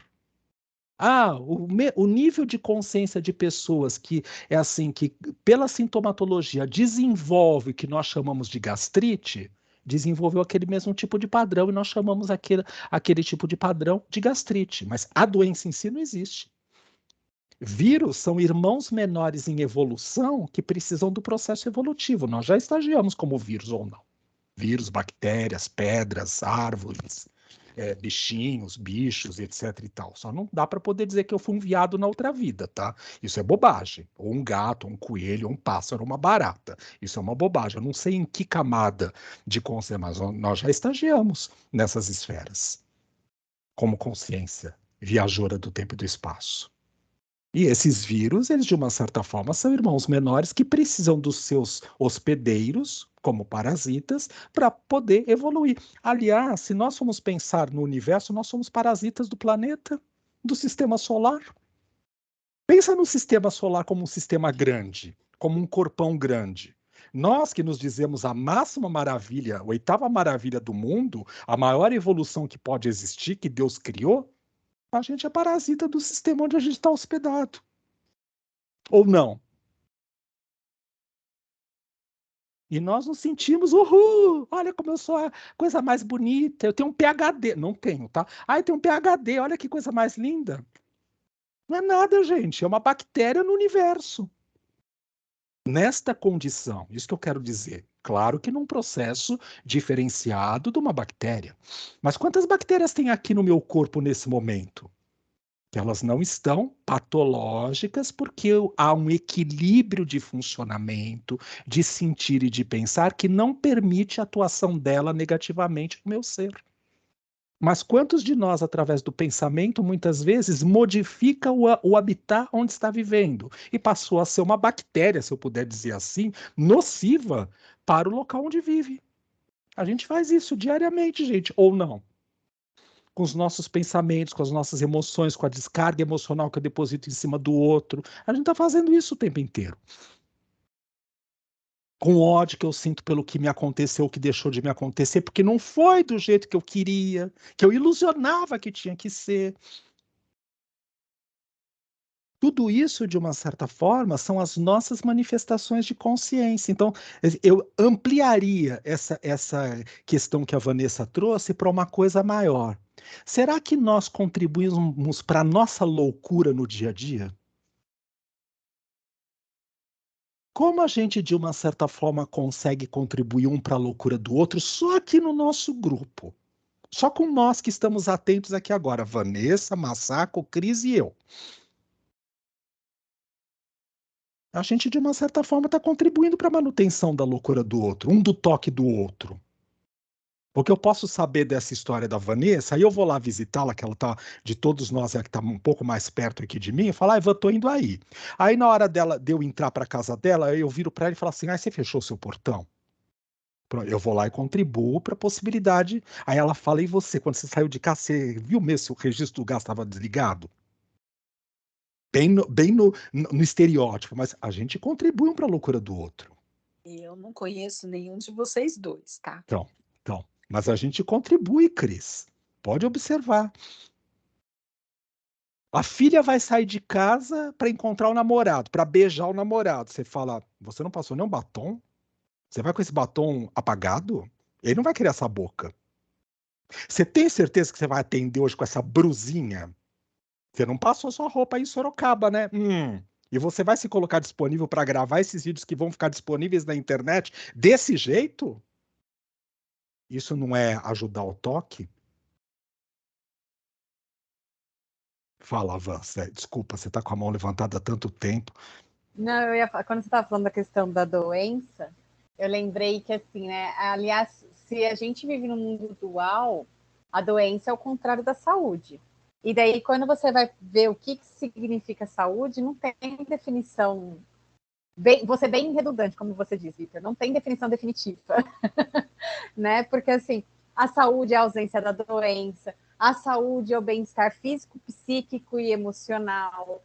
Ah, o nível de consciência de pessoas que é assim, que pela sintomatologia desenvolve o que nós chamamos de gastrite, desenvolveu aquele mesmo tipo de padrão e nós chamamos aquele tipo de padrão de gastrite. Mas a doença em si não existe. Vírus são irmãos menores em evolução que precisam do processo evolutivo. Nós já estagiamos como vírus ou não. Vírus, bactérias, pedras, árvores, bichinhos, bichos, etc e tal. Só não dá para poder dizer que eu fui um viado na outra vida, tá? Isso é bobagem. Ou um gato, ou um coelho, ou um pássaro, ou uma barata. Isso é uma bobagem. Eu não sei em que camada de consciência, mas nós já estagiamos nessas esferas. Como consciência viajora do tempo e do espaço. E esses vírus, eles de uma certa forma são irmãos menores que precisam dos seus hospedeiros, como parasitas, para poder evoluir. Aliás, se nós formos pensar no universo, nós somos parasitas do planeta, do sistema solar. Pensa no sistema solar como um sistema grande, como um corpão grande. Nós que nos dizemos a máxima maravilha, a oitava maravilha do mundo, a maior evolução que pode existir, que Deus criou, a gente é parasita do sistema onde a gente está hospedado. Ou não? E nós nos sentimos, uhul, olha como eu sou a coisa mais bonita, eu tenho um PhD. Não tenho, tá? Ah, eu tenho um PhD, olha que coisa mais linda. Não é nada, gente, é uma bactéria no universo. Nesta condição, isso que eu quero dizer. Claro que num processo diferenciado de uma bactéria. Mas quantas bactérias tem aqui no meu corpo nesse momento? que elas não estão patológicas, porque há um equilíbrio de funcionamento, de sentir e de pensar que não permite a atuação dela negativamente no meu ser. Mas quantos de nós, através do pensamento, muitas vezes modifica o habitat onde está vivendo e passou a ser uma bactéria, se eu puder dizer assim, nociva para o local onde vive? A gente faz isso diariamente, gente, ou não? Com os nossos pensamentos, com as nossas emoções, com a descarga emocional que eu deposito em cima do outro. A gente está fazendo isso o tempo inteiro. Com o ódio que eu sinto pelo que me aconteceu, que deixou de me acontecer, porque não foi do jeito que eu queria, que eu ilusionava que tinha que ser. Tudo isso, de uma certa forma, são as nossas manifestações de consciência. Então, eu ampliaria essa questão que a Vanessa trouxe para uma coisa maior. Será que nós contribuímos para a nossa loucura no dia a dia? Como a gente, de uma certa forma, consegue contribuir um para a loucura do outro só aqui no nosso grupo? Só com nós que estamos atentos aqui agora, Vanessa, Massaco, Cris e eu. A gente, de uma certa forma, está contribuindo para a manutenção da loucura do outro, um do toque do outro. Porque eu posso saber dessa história da Vanessa, aí eu vou lá visitá-la, que ela tá, de todos nós, ela que está um pouco mais perto aqui de mim, eu falo, eu tô indo aí. Aí na hora de eu entrar para casa dela, eu viro para ela e falo assim, você fechou o seu portão? Pronto, eu vou lá e contribuo para a possibilidade. Aí ela fala, e você, quando você saiu de casa, você viu mesmo se o registro do gás estava desligado? Bem no estereótipo, mas a gente contribui um para a loucura do outro. Eu não conheço nenhum de vocês dois, tá? Então, mas a gente contribui, Cris. Pode observar. A filha vai sair de casa para encontrar o namorado, para beijar o namorado. Você fala, você não passou nenhum batom? Você vai com esse batom apagado? Ele não vai querer essa boca. Você tem certeza que você vai atender hoje com essa brusinha? Você não passou sua roupa aí em Sorocaba, né? E você vai se colocar disponível para gravar esses vídeos que vão ficar disponíveis na internet desse jeito? Isso não é ajudar o toque? Fala, Van, desculpa, você está com a mão levantada há tanto tempo. Não, quando você estava falando da questão da doença, eu lembrei que, assim, né? Aliás, se a gente vive num mundo dual, a doença é o contrário da saúde. E daí, quando você vai ver o que significa saúde, não tem definição. Vou ser bem redundante, como você diz, Victor, não tem definição definitiva, né? Porque, assim, a saúde é a ausência da doença, a saúde é o bem-estar físico, psíquico e emocional.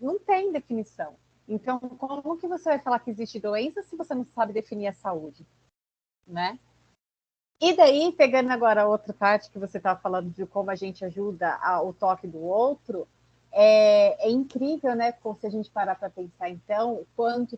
Não tem definição. Então, como que você vai falar que existe doença se você não sabe definir a saúde, né? E daí, pegando agora a outra parte que você estava falando de como a gente ajuda o toque do outro, é incrível, né? Se a gente parar para pensar, então, o quanto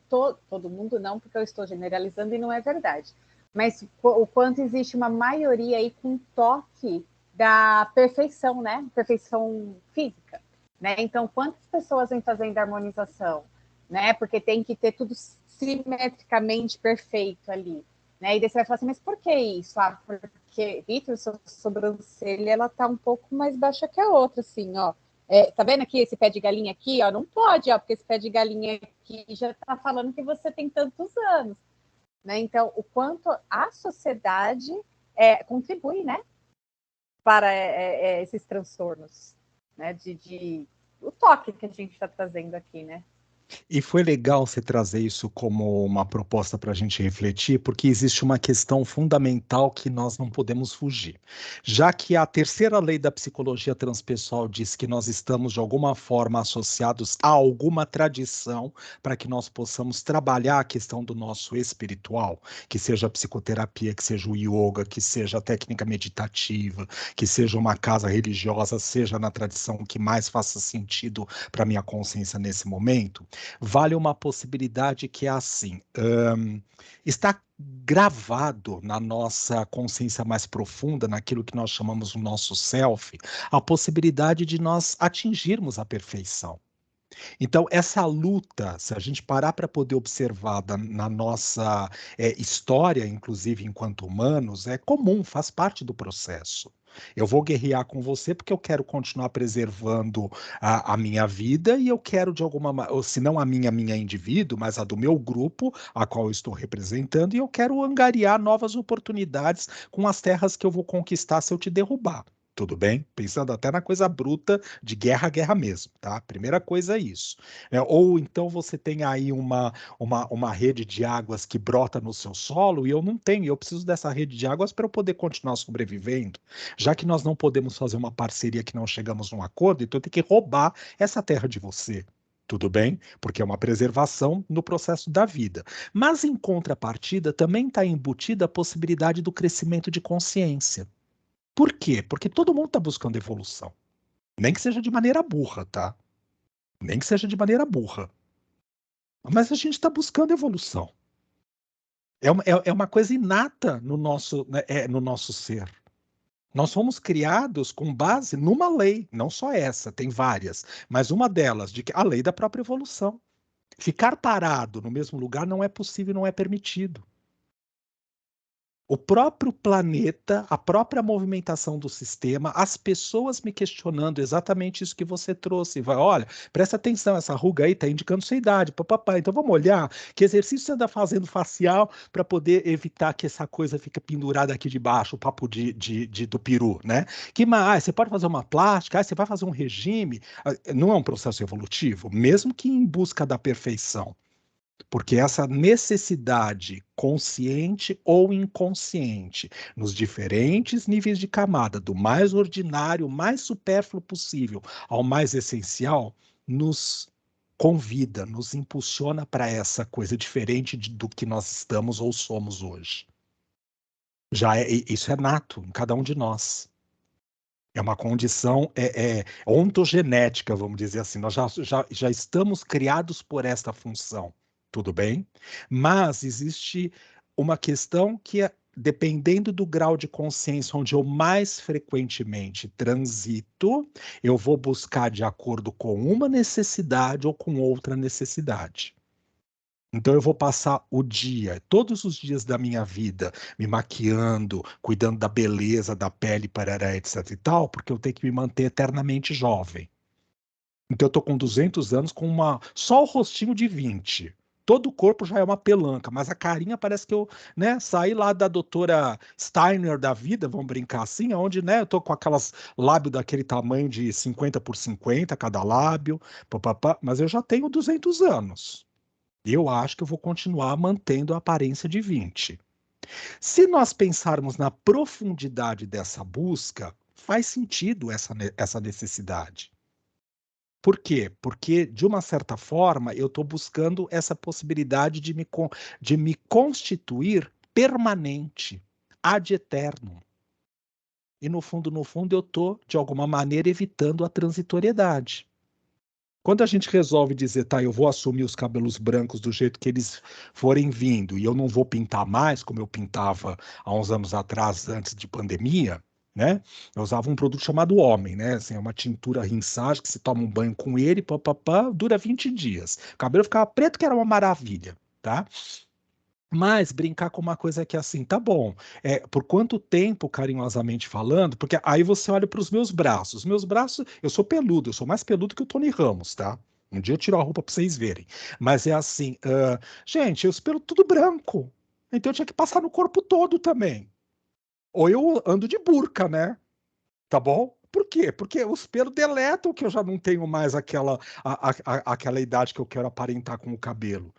todo mundo não, porque eu estou generalizando e não é verdade, mas o quanto existe uma maioria aí com toque da perfeição, né? Perfeição física, né? Então, quantas pessoas vêm fazendo harmonização, né? Porque tem que ter tudo simetricamente perfeito ali, né? E daí você vai falar assim, mas por que isso? Porque, Vitor, sua sobrancelha, ela tá um pouco mais baixa que a outra, assim, ó. Tá vendo aqui esse pé de galinha aqui, ó? Não pode, ó, porque esse pé de galinha aqui já tá falando que você tem tantos anos, né? Então, o quanto a sociedade contribui, né? Para esses transtornos, né? O toque que a gente está trazendo aqui, né? E foi legal você trazer isso como uma proposta para a gente refletir, porque existe uma questão fundamental que nós não podemos fugir. Já que a terceira lei da psicologia transpessoal diz que nós estamos, de alguma forma, associados a alguma tradição para que nós possamos trabalhar a questão do nosso espiritual, que seja a psicoterapia, que seja o yoga, que seja a técnica meditativa, que seja uma casa religiosa, seja na tradição que mais faça sentido para a minha consciência nesse momento. Vale uma possibilidade que é assim, está gravado na nossa consciência mais profunda, naquilo que nós chamamos o nosso self, a possibilidade de nós atingirmos a perfeição. Então, essa luta, se a gente parar para poder observar na nossa história, inclusive enquanto humanos, é comum, faz parte do processo. Eu vou guerrear com você porque eu quero continuar preservando a minha vida e eu quero de alguma maneira, se não a minha indivíduo, mas a do meu grupo, a qual eu estou representando, e eu quero angariar novas oportunidades com as terras que eu vou conquistar se eu te derrubar. Tudo bem? Pensando até na coisa bruta de guerra, guerra mesmo, tá? Primeira coisa é isso. Ou então você tem aí uma rede de águas que brota no seu solo e eu não tenho, eu preciso dessa rede de águas para eu poder continuar sobrevivendo. Já que nós não podemos fazer uma parceria que não chegamos num acordo, então eu tenho que roubar essa terra de você. Tudo bem? Porque é uma preservação no processo da vida. Mas, em contrapartida, também está embutida a possibilidade do crescimento de consciência. Por quê? Porque todo mundo está buscando evolução. Nem que seja de maneira burra, tá? Nem que seja de maneira burra. Mas a gente está buscando evolução. É uma coisa inata no nosso ser. Nós fomos criados com base numa lei, não só essa, tem várias, mas uma delas, de que a lei da própria evolução. Ficar parado no mesmo lugar não é possível, não é permitido. O próprio planeta, a própria movimentação do sistema, as pessoas me questionando exatamente isso que você trouxe. Vai, olha, presta atenção, essa ruga aí está indicando sua idade, papapá. Então vamos olhar que exercício você anda fazendo facial para poder evitar que essa coisa fique pendurada aqui de baixo, o papo do peru, né? Que mais? Você pode fazer uma plástica, você vai fazer um regime. Não é um processo evolutivo, mesmo que em busca da perfeição. Porque essa necessidade consciente ou inconsciente, nos diferentes níveis de camada, do mais ordinário, mais supérfluo possível, ao mais essencial, nos convida, nos impulsiona para essa coisa diferente do que nós estamos ou somos hoje. Isso é nato em cada um de nós. É uma condição ontogenética, vamos dizer assim. Nós já estamos criados por esta função, tudo bem? Mas existe uma questão que é, dependendo do grau de consciência onde eu mais frequentemente transito, eu vou buscar de acordo com uma necessidade ou com outra necessidade. Então eu vou passar o dia, todos os dias da minha vida, me maquiando, cuidando da beleza da pele, parará, etc e tal, porque eu tenho que me manter eternamente jovem. Então eu tô com 200 anos com só o rostinho de 20. Todo o corpo já é uma pelanca, mas a carinha parece que eu, né, saí lá da doutora Steiner da vida, vamos brincar assim, onde, né, eu tô com aquelas lábios daquele tamanho de 50 por 50 cada lábio, papapá, mas eu já tenho 200 anos. Eu acho que eu vou continuar mantendo a aparência de 20. Se nós pensarmos na profundidade dessa busca, faz sentido essa necessidade. Por quê? Porque, de uma certa forma, eu estou buscando essa possibilidade de me constituir permanente, ad eternum. E, no fundo, eu estou, de alguma maneira, evitando a transitoriedade. Quando a gente resolve dizer, tá, eu vou assumir os cabelos brancos do jeito que eles forem vindo, e eu não vou pintar mais, como eu pintava há uns anos atrás, antes de pandemia, né? Eu usava um produto chamado Homem, né? Assim, é uma tintura rinçagem que se toma um banho com ele, papapá, dura 20 dias. O cabelo ficava preto, que era uma maravilha, tá? Mas brincar com uma coisa que é assim, tá bom, por quanto tempo, carinhosamente falando, porque aí você olha para os meus braços. Meus braços, eu sou peludo, eu sou mais peludo que o Tony Ramos, tá? Um dia eu tiro a roupa para vocês verem. Mas é assim, gente, os pelos tudo branco. Então eu tinha que passar no corpo todo também. Ou eu ando de burca, né? Tá bom? Por quê? Porque os pelos deletam que eu já não tenho mais aquela idade que eu quero aparentar com o cabelo.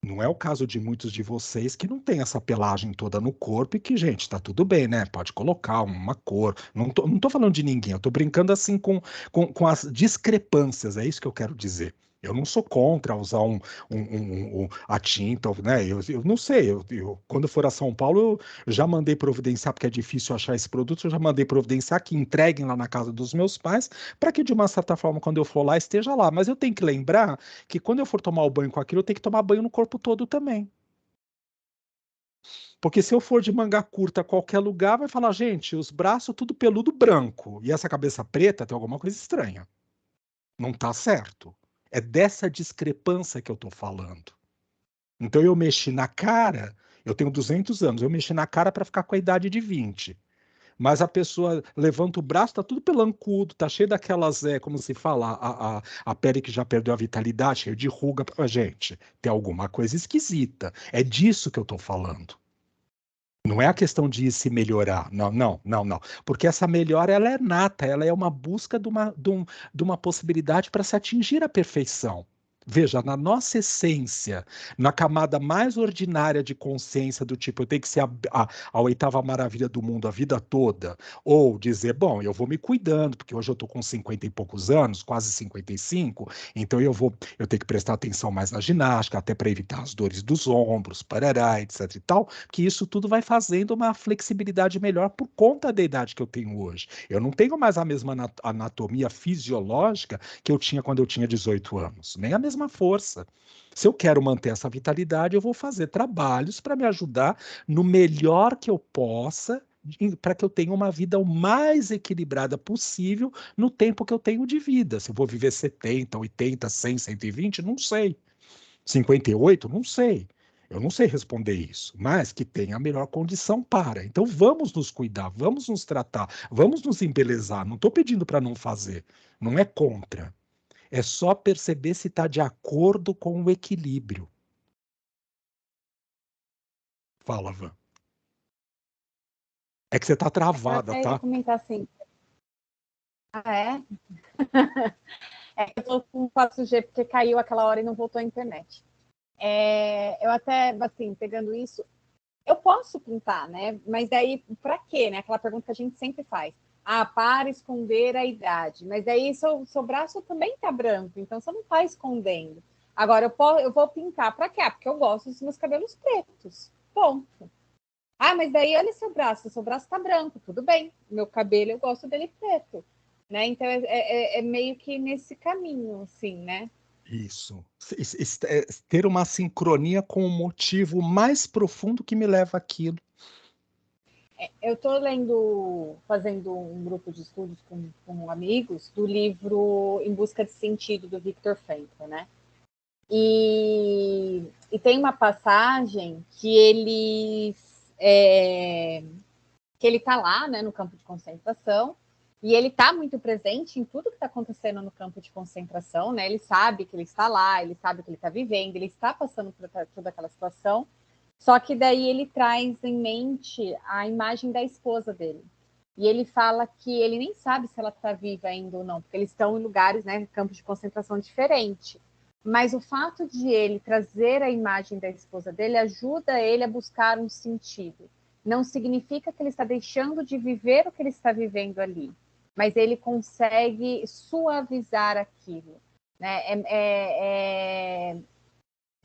Não é o caso de muitos de vocês que não tem essa pelagem toda no corpo e que, gente, tá tudo bem, né? Pode colocar uma cor. Não tô falando de ninguém, eu tô brincando assim com as discrepâncias, é isso que eu quero dizer. Eu não sou contra usar a tinta, né? Eu não sei, quando for a São Paulo, eu já mandei providenciar, porque é difícil achar esse produto, eu já mandei providenciar que entreguem lá na casa dos meus pais, para que, de uma certa forma, quando eu for lá, esteja lá. Mas eu tenho que lembrar que quando eu for tomar o banho com aquilo, eu tenho que tomar banho no corpo todo também. Porque se eu for de manga curta a qualquer lugar, vai falar, gente, os braços tudo peludo branco e essa cabeça preta tem alguma coisa estranha. Não tá certo. É dessa discrepância que eu tô falando. Então eu mexi na cara, eu tenho 200 anos, eu mexi na cara para ficar com a idade de 20. Mas a pessoa levanta o braço, tá tudo pelancudo, tá cheio daquelas, como se fala, a pele que já perdeu a vitalidade, cheio de ruga. Gente, tem alguma coisa esquisita. É disso que eu tô falando. Não é a questão de se melhorar, não, não, não, não. Porque essa melhora, ela é nata, ela é uma busca de uma possibilidade para se atingir a perfeição. Veja, na nossa essência, na camada mais ordinária de consciência, do tipo, eu tenho que ser a oitava maravilha do mundo a vida toda, ou dizer, bom, eu vou me cuidando, porque hoje eu estou com 50 e poucos anos, quase 55, então eu tenho que prestar atenção mais na ginástica, até para evitar as dores dos ombros, parará, etc e tal, que isso tudo vai fazendo uma flexibilidade melhor por conta da idade que eu tenho hoje. Eu não tenho mais a mesma anatomia fisiológica que eu tinha quando eu tinha 18 anos, nem a mesma força. Se eu quero manter essa vitalidade, eu vou fazer trabalhos para me ajudar no melhor que eu possa, para que eu tenha uma vida o mais equilibrada possível no tempo que eu tenho de vida. Se eu vou viver 70, 80, 100, 120, não sei. 58, não sei. Eu não sei responder isso, mas que tenha a melhor condição para. Então vamos nos cuidar, vamos nos tratar, vamos nos embelezar. Não estou pedindo para não fazer, não é contra. É só perceber se está de acordo com o equilíbrio. Fala, Van. É que você está Eu travada, até ia tá? comentar assim. Ah, é? Eu tô com 4G porque caiu aquela hora e não voltou a internet. Eu até, assim, pegando isso, eu posso pintar, né? Mas daí, para quê, né? Aquela pergunta que a gente sempre faz. Ah, para esconder a idade. Mas daí seu braço também tá branco, então você não tá escondendo. Agora, eu vou pintar para quê? Porque eu gosto dos meus cabelos pretos. Ponto. Ah, mas daí olha seu braço tá branco, tudo bem. Meu cabelo, eu gosto dele preto. Né? Então, é meio que nesse caminho, assim, né? Isso. Ter uma sincronia com o motivo mais profundo que me leva àquilo. Eu estou fazendo um grupo de estudos com amigos do livro Em Busca de Sentido, do Viktor Frankl, né? E tem uma passagem que ele está lá, né, no campo de concentração, e ele está muito presente em tudo que está acontecendo no campo de concentração, né? Ele sabe que ele está lá, ele sabe o que ele está vivendo, ele está passando por toda aquela situação. Só que daí ele traz em mente a imagem da esposa dele. E ele fala que ele nem sabe se ela está viva ainda ou não, porque eles estão em lugares, né, campos de concentração diferentes. Mas o fato de ele trazer a imagem da esposa dele ajuda ele a buscar um sentido. Não significa que ele está deixando de viver o que ele está vivendo ali, mas ele consegue suavizar aquilo. Né?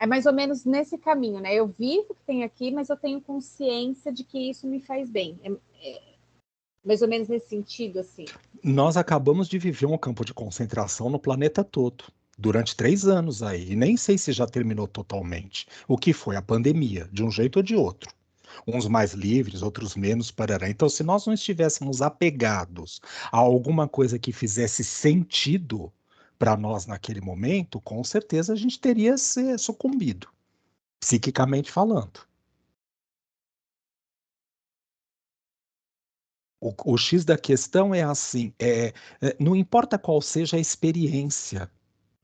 É mais ou menos nesse caminho, né? Eu vivo o que tem aqui, mas eu tenho consciência de que isso me faz bem. Mais ou menos nesse sentido, assim. Nós acabamos de viver um campo de concentração no planeta todo, durante 3 anos aí, e nem sei se já terminou totalmente. O que foi a pandemia, de um jeito ou de outro. Uns mais livres, outros menos, parará. Então, se nós não estivéssemos apegados a alguma coisa que fizesse sentido para nós naquele momento, com certeza a gente teria se sucumbido, psiquicamente falando. O X da questão é assim, não importa qual seja a experiência,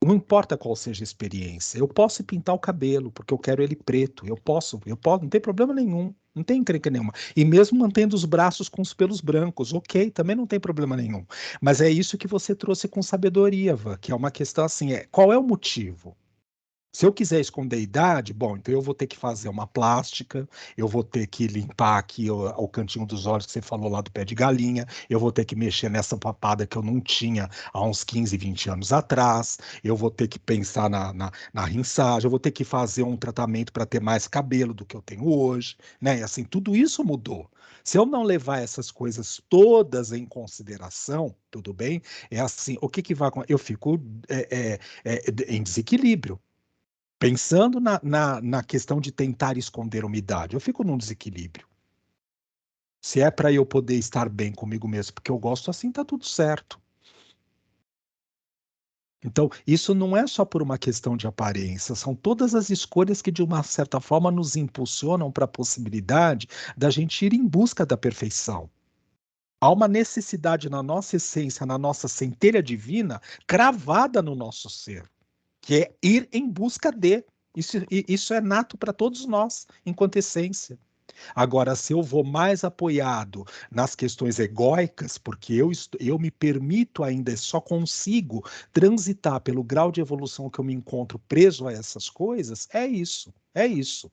não importa qual seja a experiência, eu posso pintar o cabelo, porque eu quero ele preto, eu posso, não tem problema nenhum, não tem encrenca nenhuma. E mesmo mantendo os braços com os pelos brancos, ok, também não tem problema nenhum. Mas é isso que você trouxe com sabedoria, Vã, que é uma questão assim, qual é o motivo? Se eu quiser esconder a idade, bom, então eu vou ter que fazer uma plástica, eu vou ter que limpar aqui o cantinho dos olhos que você falou lá do pé de galinha, eu vou ter que mexer nessa papada que eu não tinha há uns 15, 20 anos atrás, eu vou ter que pensar na rinçagem, eu vou ter que fazer um tratamento para ter mais cabelo do que eu tenho hoje, né? E assim, tudo isso mudou. Se eu não levar essas coisas todas em consideração, tudo bem? É assim, o que que vai acontecer? Eu fico em desequilíbrio. Pensando na questão de tentar esconder umidade, eu fico num desequilíbrio. Se é para eu poder estar bem comigo mesmo, porque eu gosto assim, tá tudo certo. Então, isso não é só por uma questão de aparência, são todas as escolhas que, de uma certa forma, nos impulsionam para a possibilidade da gente ir em busca da perfeição. Há uma necessidade na nossa essência, na nossa centelha divina, cravada no nosso ser, que é ir em busca de. Isso é nato para todos nós, enquanto essência. Agora, se eu vou mais apoiado nas questões egóicas, porque eu me permito ainda, só consigo transitar pelo grau de evolução que eu me encontro preso a essas coisas, é isso, é isso.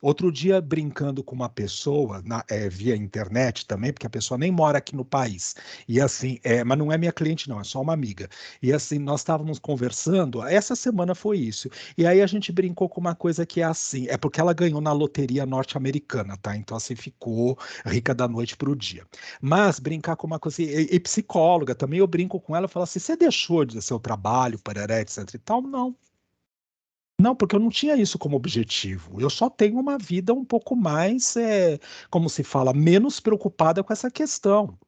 Outro dia, brincando com uma pessoa, via internet também, porque a pessoa nem mora aqui no país, e assim, mas não é minha cliente não, é só uma amiga, e assim, nós estávamos conversando, essa semana foi isso, e aí a gente brincou com uma coisa que é assim, é porque ela ganhou na loteria norte-americana, tá? Então assim, ficou rica da noite para o dia. Mas brincar com uma coisa, e psicóloga, também eu brinco com ela, eu falo assim, você deixou de seu trabalho, parará, etc e tal? Não. Não, porque eu não tinha isso como objetivo. Eu só tenho uma vida um pouco mais, como se fala, menos preocupada com essa questão.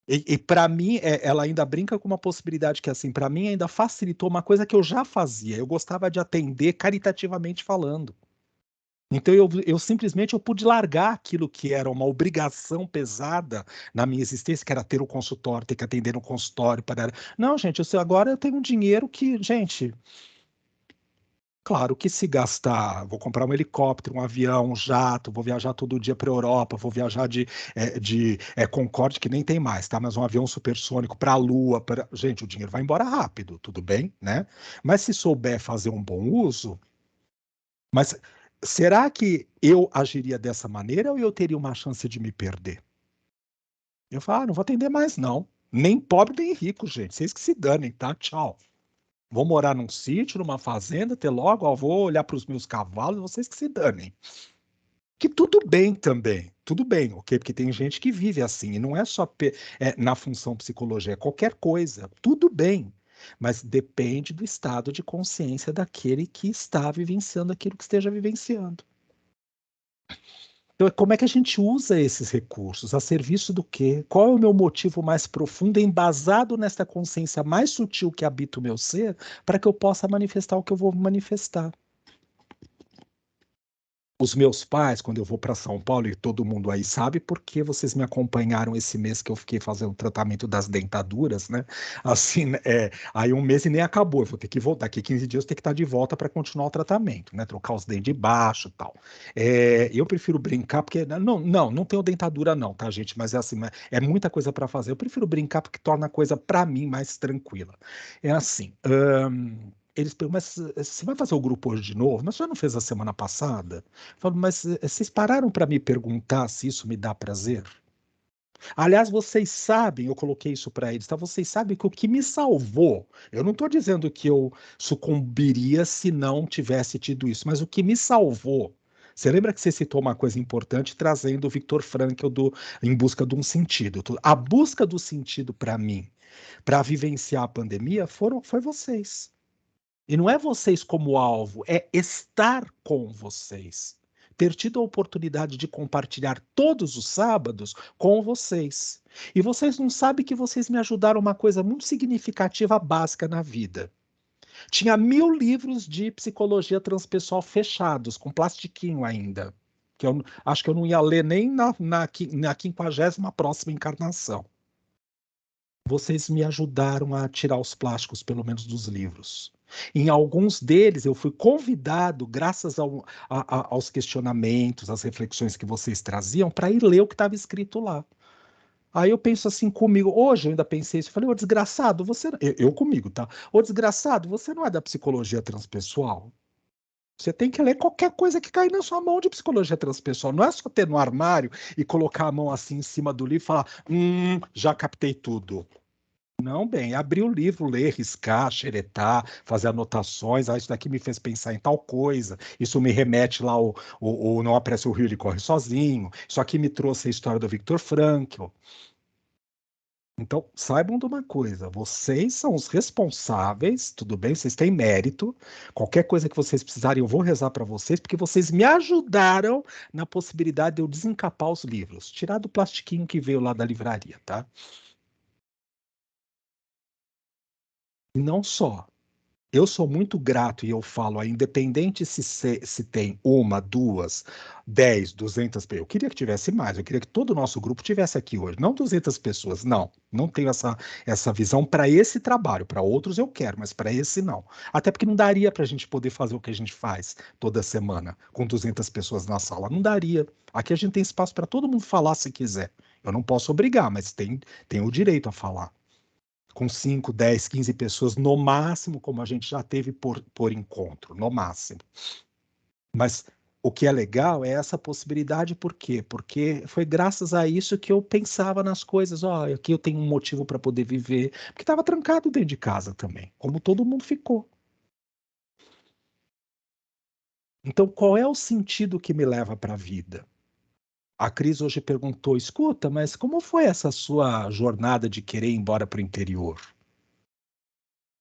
E para mim, ela ainda brinca com uma possibilidade que, assim, para mim ainda facilitou uma coisa que eu já fazia. Eu gostava de atender caritativamente falando. Então eu simplesmente eu pude largar aquilo que era uma obrigação pesada na minha existência, que era ter o consultório, ter que atender no consultório. Não, gente, agora eu tenho um dinheiro que, gente. Claro que se gastar, vou comprar um helicóptero, um avião, um jato, vou viajar todo dia para a Europa, vou viajar de Concorde, que nem tem mais, tá? Mas um avião supersônico para a Lua, gente, o dinheiro vai embora rápido, tudo bem, né? Mas se souber fazer um bom uso, mas será que eu agiria dessa maneira ou eu teria uma chance de me perder? Eu falo, não vou atender mais, não. Nem pobre nem rico, gente. Vocês que se danem, tá? Tchau. Vou morar num sítio, numa fazenda, até logo, ó, vou olhar para os meus cavalos, vocês que se danem. Que tudo bem também, tudo bem, ok? Porque tem gente que vive assim, e não é só na função psicologia, é qualquer coisa, tudo bem. Mas depende do estado de consciência daquele que está vivenciando aquilo que esteja vivenciando. Então, como é que a gente usa esses recursos? A serviço do quê? Qual é o meu motivo mais profundo, embasado nesta consciência mais sutil que habita o meu ser, para que eu possa manifestar o que eu vou manifestar? Os meus pais, quando eu vou para São Paulo, e todo mundo aí sabe, porque vocês me acompanharam esse mês que eu fiquei fazendo o tratamento das dentaduras, né? Assim, aí um mês e nem acabou, eu vou ter que voltar. Daqui 15 dias eu tenho que estar de volta para continuar o tratamento, né? Trocar os dentes de baixo e tal. Eu prefiro brincar, porque. Não tenho dentadura, não, tá, gente? Mas é assim, é muita coisa para fazer. Eu prefiro brincar porque torna a coisa, para mim, mais tranquila. É assim. Eles perguntam, mas você vai fazer o grupo hoje de novo? Mas você não fez a semana passada? Eu falo, mas vocês pararam para me perguntar se isso me dá prazer? Aliás, vocês sabem, eu coloquei isso para eles, tá? Vocês sabem que o que me salvou, eu não estou dizendo que eu sucumbiria se não tivesse tido isso, mas o que me salvou. Você lembra que você citou uma coisa importante trazendo o Viktor Frankl Em Busca de um Sentido? A busca do sentido para mim, para vivenciar a pandemia, foi vocês. E não é vocês como alvo, é estar com vocês. Ter tido a oportunidade de compartilhar todos os sábados com vocês. E vocês não sabem que vocês me ajudaram uma coisa muito significativa, básica na vida. Tinha 1000 livros de psicologia transpessoal fechados, com plastiquinho ainda. Que eu acho que eu não ia ler nem na 50ª próxima encarnação. Vocês me ajudaram a tirar os plásticos, pelo menos, dos livros. Em alguns deles, eu fui convidado, graças aos questionamentos, às reflexões que vocês traziam, para ir ler o que estava escrito lá. Aí eu penso assim comigo, hoje eu ainda pensei isso, eu falei, ô desgraçado, você. Eu comigo, tá? Ô desgraçado, você não é da psicologia transpessoal? Você tem que ler qualquer coisa que cair na sua mão de psicologia transpessoal. Não é só ter no armário e colocar a mão assim em cima do livro e falar, já captei tudo. Não, bem, abrir o livro, ler, riscar, xeretar, fazer anotações. Isso daqui me fez pensar em tal coisa. Isso me remete lá o Não Apresse o Rio, ele corre sozinho. Isso aqui me trouxe a história do Viktor Frankl. Então, saibam de uma coisa: vocês são os responsáveis, tudo bem? Vocês têm mérito. Qualquer coisa que vocês precisarem, eu vou rezar para vocês, porque vocês me ajudaram na possibilidade de eu desencapar os livros, tirar do plastiquinho que veio lá da livraria, tá? E não só. Eu sou muito grato e eu falo, independente se tem uma, duas, 10, 200 pessoas. Eu queria que tivesse mais, eu queria que todo o nosso grupo tivesse aqui hoje. Não 200 pessoas, não. Não tenho essa visão para esse trabalho. Para outros eu quero, mas para esse não. Até porque não daria para a gente poder fazer o que a gente faz toda semana com 200 pessoas na sala. Não daria. Aqui a gente tem espaço para todo mundo falar se quiser. Eu não posso obrigar, mas tem o direito a falar com 5, 10, 15 pessoas, no máximo, como a gente já teve por encontro, no máximo. Mas o que é legal é essa possibilidade, por quê? Porque foi graças a isso que eu pensava nas coisas, aqui eu tenho um motivo para poder viver, porque estava trancado dentro de casa também, como todo mundo ficou. Então, qual é o sentido que me leva para a vida? A Cris hoje perguntou, escuta, mas como foi essa sua jornada de querer ir embora para o interior?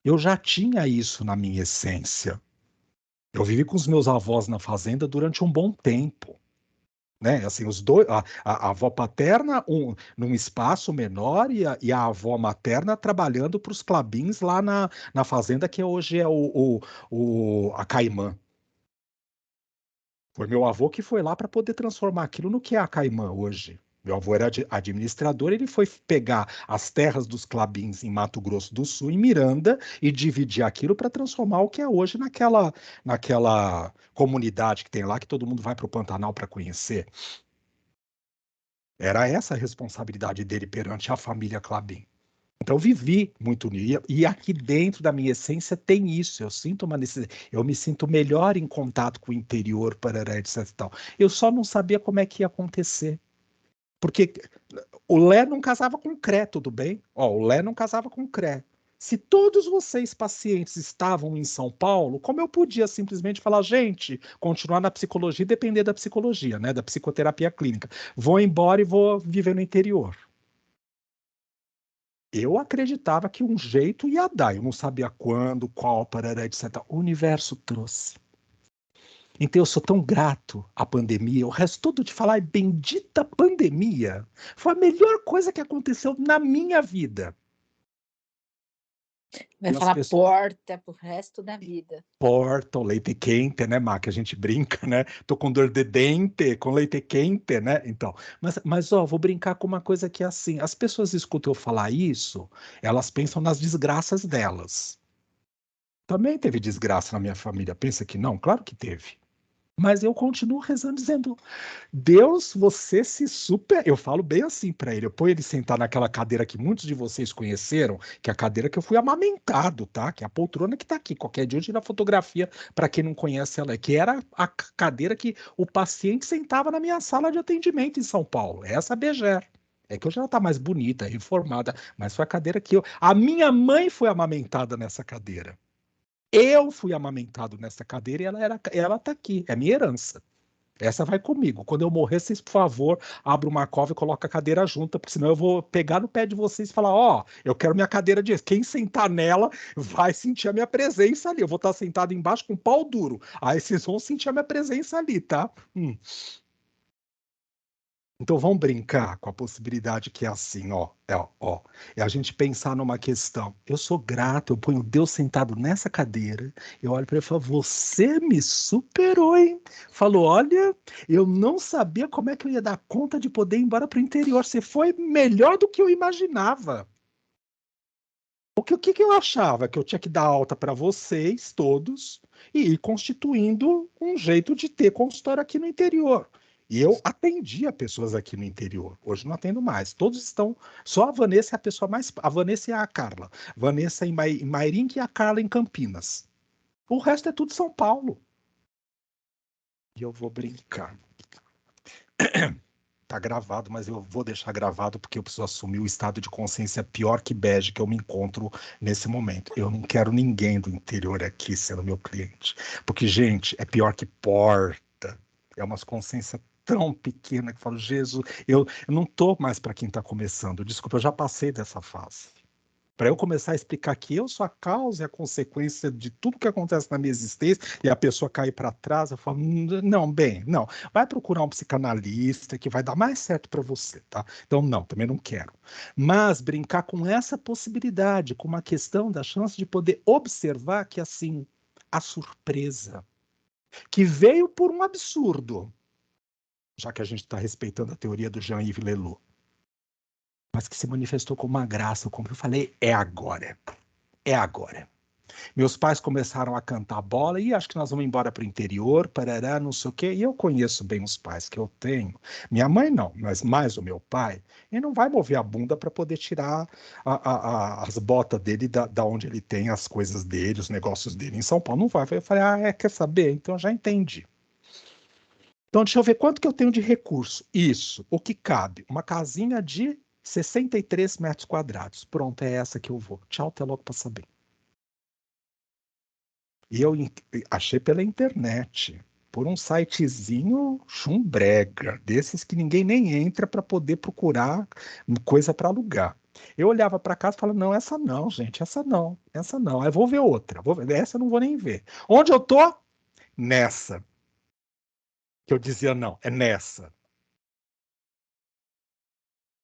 Eu já tinha isso na minha essência. Eu vivi com os meus avós na fazenda durante um bom tempo, né? Assim, os dois, a avó paterna num espaço menor e a avó materna trabalhando para os Klabins lá na fazenda que hoje é a Caimã. Foi meu avô que foi lá para poder transformar aquilo no que é a Caimã hoje. Meu avô era administrador, ele foi pegar as terras dos Klabins em Mato Grosso do Sul, em Miranda, e dividir aquilo para transformar o que é hoje naquela comunidade que tem lá, que todo mundo vai para o Pantanal para conhecer. Era essa a responsabilidade dele perante a família Klabin. Então, eu vivi muito nisso. E aqui dentro da minha essência tem isso. Eu sinto uma necessidade. Eu me sinto melhor em contato com o interior, parará, etc. E tal. Eu só não sabia como é que ia acontecer. Porque o Lé não casava com o Cré, tudo bem? O Lé não casava com o Cré. Se todos vocês pacientes estavam em São Paulo, como eu podia simplesmente falar, gente, continuar na psicologia e depender da psicologia, né, da psicoterapia clínica. Vou embora e vou viver no interior. Eu acreditava que um jeito ia dar, eu não sabia quando, qual, parará, etc. O universo trouxe. Então eu sou tão grato à pandemia, o resto todo de falar, bendita pandemia, foi a melhor coisa que aconteceu na minha vida. Vai falar porta pro resto da vida. Porta, o leite quente, né, Má, que a gente brinca, né? Tô com dor de dente, com leite quente, né? Então, mas vou brincar com uma coisa que é assim, as pessoas escutam eu falar isso, elas pensam nas desgraças delas. Também teve desgraça na minha família, pensa que não? Claro que teve. Mas eu continuo rezando, dizendo, Deus, você se super. Eu falo bem assim para ele. Eu ponho ele sentar naquela cadeira que muitos de vocês conheceram, que é a cadeira que eu fui amamentado, tá? Que é a poltrona que tá aqui. Qualquer dia eu tiro a fotografia para quem não conhece ela, que era a cadeira que o paciente sentava na minha sala de atendimento em São Paulo. Essa BGR. É que hoje ela tá mais bonita, reformada, mas foi a cadeira que eu. A minha mãe foi amamentada nessa cadeira. Eu fui amamentado nessa cadeira e ela tá aqui, é minha herança. Essa vai comigo. Quando eu morrer, vocês, por favor, abram uma cova e coloquem a cadeira junta, porque senão eu vou pegar no pé de vocês e falar: eu quero minha cadeira de. Quem sentar nela vai sentir a minha presença ali. Eu vou estar sentado embaixo com pau duro. Aí vocês vão sentir a minha presença ali, tá? Então vamos brincar com a possibilidade que é assim, é a gente pensar numa questão. Eu sou grato, eu ponho Deus sentado nessa cadeira, eu olho para ele e falo, você me superou, hein? Falou, olha, eu não sabia como é que eu ia dar conta de poder ir embora para o interior. Você foi melhor do que eu imaginava. O que eu achava? Que eu tinha que dar alta para vocês todos e ir constituindo um jeito de ter consultório aqui no interior. E eu atendia pessoas aqui no interior. Hoje não atendo mais. Todos estão. Só a Vanessa é a pessoa mais. A Vanessa e a Carla. Vanessa em Mairink e a Carla em Campinas. O resto é tudo São Paulo. E eu vou brincar. Tá gravado, mas eu vou deixar gravado porque eu preciso assumir o estado de consciência pior que bege que eu me encontro nesse momento. Eu não quero ninguém do interior aqui sendo meu cliente. Porque, gente, é pior que porta. É uma consciência tão pequena que eu falo, Jesus, eu não tô mais para quem está começando. Desculpa, eu já passei dessa fase. Para eu começar a explicar que eu sou a causa e a consequência de tudo que acontece na minha existência e a pessoa cair para trás, eu falo, não, bem, não. Vai procurar um psicanalista que vai dar mais certo para você, tá? Então, não, também não quero. Mas brincar com essa possibilidade, com uma questão da chance de poder observar que, assim, a surpresa, que veio por um absurdo, já que a gente está respeitando a teoria do Jean-Yves Leloup, mas que se manifestou como uma graça, como eu falei, é agora. É agora. Meus pais começaram a cantar bola e acho que nós vamos embora para o interior, parará, não sei o quê. E eu conheço bem os pais que eu tenho. Minha mãe não, mas mais o meu pai. Ele não vai mover a bunda para poder tirar as botas dele da onde ele tem as coisas dele, os negócios dele em São Paulo. Não vai. Eu falei, quer saber? Então eu já entendi. Então deixa eu ver quanto que eu tenho de recurso. Isso, o que cabe? Uma casinha de 63 metros quadrados. Pronto, é essa que eu vou. Tchau, até logo para saber. E eu achei pela internet, por um sitezinho chumbrega, desses que ninguém nem entra para poder procurar coisa para alugar. Eu olhava para casa e falava, não, essa não, gente, essa não, essa não. Aí vou ver outra, essa eu não vou nem ver. Onde eu tô? Nessa. Que eu dizia, não, é nessa.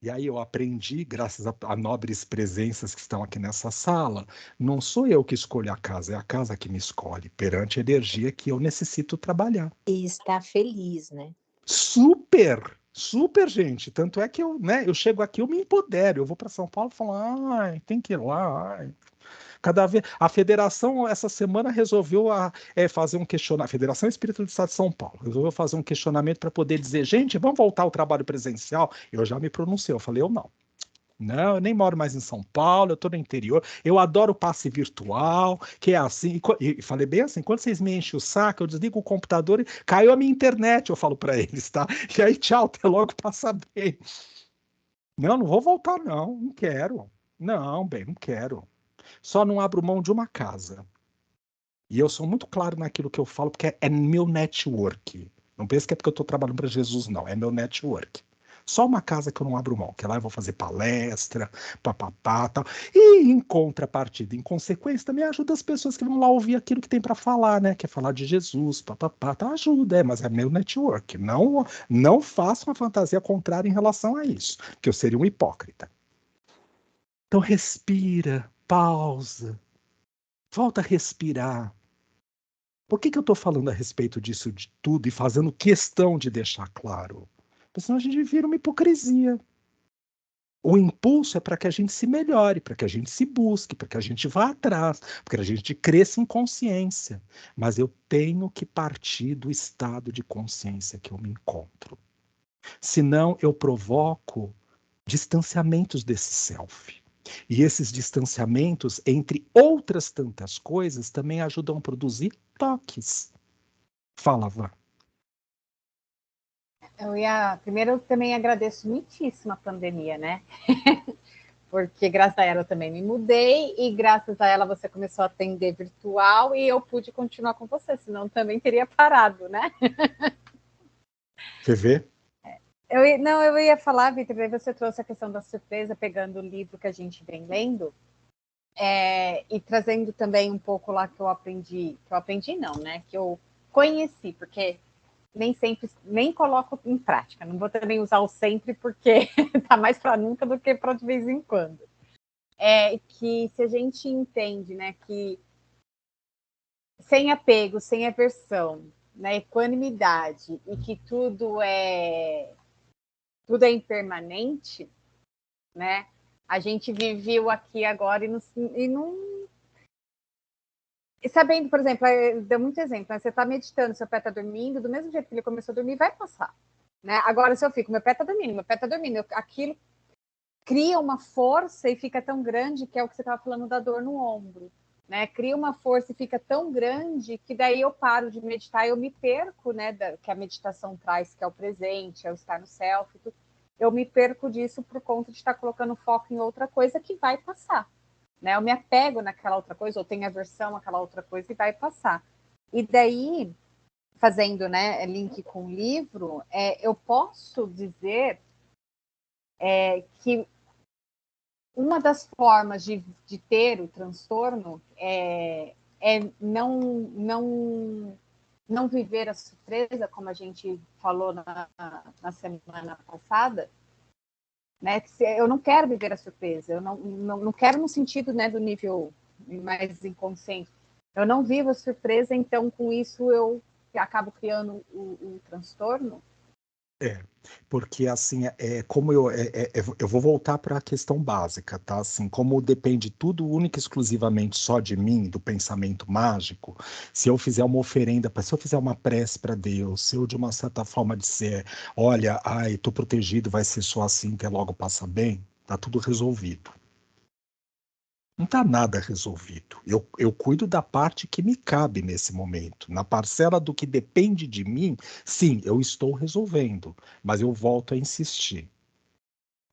E aí eu aprendi, graças a nobres presenças que estão aqui nessa sala, não sou eu que escolho a casa, é a casa que me escolhe, perante a energia que eu necessito trabalhar. E está feliz, né? Super, super, gente. Tanto é que eu chego aqui, eu me empodero, eu vou para São Paulo e falo, tem que ir lá, Cada vez a federação essa semana resolveu fazer um questionamento. A Federação Espírita do Estado de São Paulo resolveu fazer um questionamento para poder dizer, gente, vamos voltar ao trabalho presencial. Eu já me pronunciei, eu falei, eu não. Não, eu nem moro mais em São Paulo, eu estou no interior. Eu adoro o passe virtual, que é assim. E falei bem assim: quando vocês me enchem o saco, eu desligo o computador e caiu a minha internet, eu falo para eles, tá? E aí, tchau, até logo, passa bem. Não, não vou voltar, não, não quero. Não, bem, não quero. Só não abro mão de uma casa. E eu sou muito claro naquilo que eu falo, porque é meu network. Não pense que é porque eu estou trabalhando para Jesus, não. É meu network. Só uma casa que eu não abro mão, que lá eu vou fazer palestra, papapá, tal. E em contrapartida, em consequência, também ajuda as pessoas que vão lá ouvir aquilo que tem para falar, né? Que é falar de Jesus, papapá, tá? Ajuda, mas é meu network. Não faça uma fantasia contrária em relação a isso, que eu seria um hipócrita. Então respira, pausa, volta a respirar. Por que eu estou falando a respeito disso de tudo e fazendo questão de deixar claro? Porque senão a gente vira uma hipocrisia. O impulso é para que a gente se melhore, para que a gente se busque, para que a gente vá atrás, para que a gente cresça em consciência. Mas eu tenho que partir do estado de consciência que eu me encontro. Senão eu provoco distanciamentos desse self. E esses distanciamentos, entre outras tantas coisas, também ajudam a produzir toques. Fala, Vã. Primeiro, eu também agradeço muitíssimo a pandemia, né? Porque graças a ela eu também me mudei e graças a ela você começou a atender virtual e eu pude continuar com você, senão também teria parado, né? Você vê? Eu ia falar, Vitor, aí você trouxe a questão da surpresa, pegando o livro que a gente vem lendo, e trazendo também um pouco lá que eu aprendi não, né? Que eu conheci, porque nem sempre, nem coloco em prática. Não vou também usar o sempre, porque tá mais para nunca do que para de vez em quando. É que se a gente entende, né, que sem apego, sem aversão, né, equanimidade e que tudo é impermanente, né? A gente viveu aqui agora e não. E sabendo, por exemplo, deu muito exemplo, né? Você está meditando, seu pé está dormindo, do mesmo jeito que ele começou a dormir, vai passar. Né? Agora, se eu fico, meu pé está dormindo, aquilo cria uma força e fica tão grande, que é o que você estava falando da dor no ombro. Né? Cria uma força e fica tão grande que daí eu paro de meditar, eu me perco, né? Que a meditação traz, que é o presente, é o estar no self, tudo. Eu me perco disso por conta de estar colocando foco em outra coisa que vai passar. Né? Eu me apego naquela outra coisa, ou tenho aversão àquela outra coisa e vai passar. E daí, fazendo, né, link com o livro, eu posso dizer que uma das formas de ter o transtorno é não viver a surpresa, como a gente falou na semana passada, né? Eu não quero viver a surpresa, eu não quero no sentido, né, do nível mais inconsciente. Eu não vivo a surpresa, então com isso eu acabo criando o transtorno. Porque assim, como eu vou voltar para a questão básica, tá? Assim, como depende tudo única e exclusivamente só de mim, do pensamento mágico, se eu fizer uma oferenda, se eu fizer uma prece para Deus, se eu de uma certa forma disser, olha, ai, tô protegido, vai ser só assim que logo passa bem, tá tudo resolvido. Não está nada resolvido. Eu cuido da parte que me cabe nesse momento. Na parcela do que depende de mim, sim, eu estou resolvendo, mas eu volto a insistir.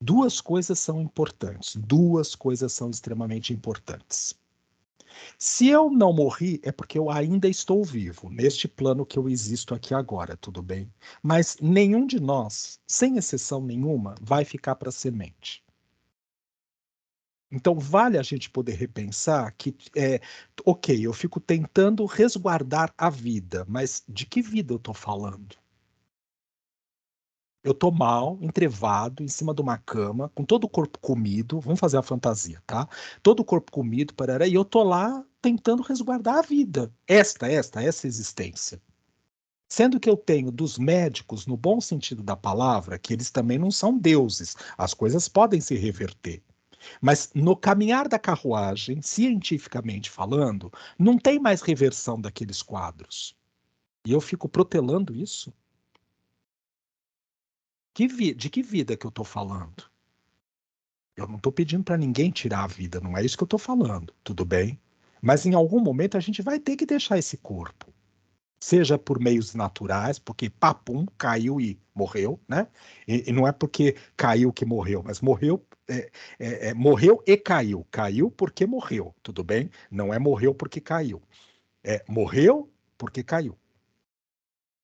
Duas coisas são importantes, duas coisas são extremamente importantes. Se eu não morri, é porque eu ainda estou vivo, neste plano que eu existo aqui agora, tudo bem? Mas nenhum de nós, sem exceção nenhuma, vai ficar para semente. Então, vale a gente poder repensar que, ok, eu fico tentando resguardar a vida, mas de que vida eu estou falando? Eu estou mal, entrevado, em cima de uma cama, com todo o corpo comido, vamos fazer a fantasia, tá? Todo o corpo comido, parará, e eu estou lá tentando resguardar a vida, essa existência. Sendo que eu tenho dos médicos, no bom sentido da palavra, que eles também não são deuses, as coisas podem se reverter. Mas no caminhar da carruagem, cientificamente falando, não tem mais reversão daqueles quadros. E eu fico protelando isso? De que vida que eu estou falando? Eu não estou pedindo para ninguém tirar a vida, não é isso que eu estou falando, tudo bem? Mas em algum momento a gente vai ter que deixar esse corpo. Seja por meios naturais, porque papum, caiu e morreu, né? E não é porque caiu que morreu, mas morreu, morreu e caiu. Caiu porque morreu, tudo bem? Não é morreu porque caiu. É morreu porque caiu.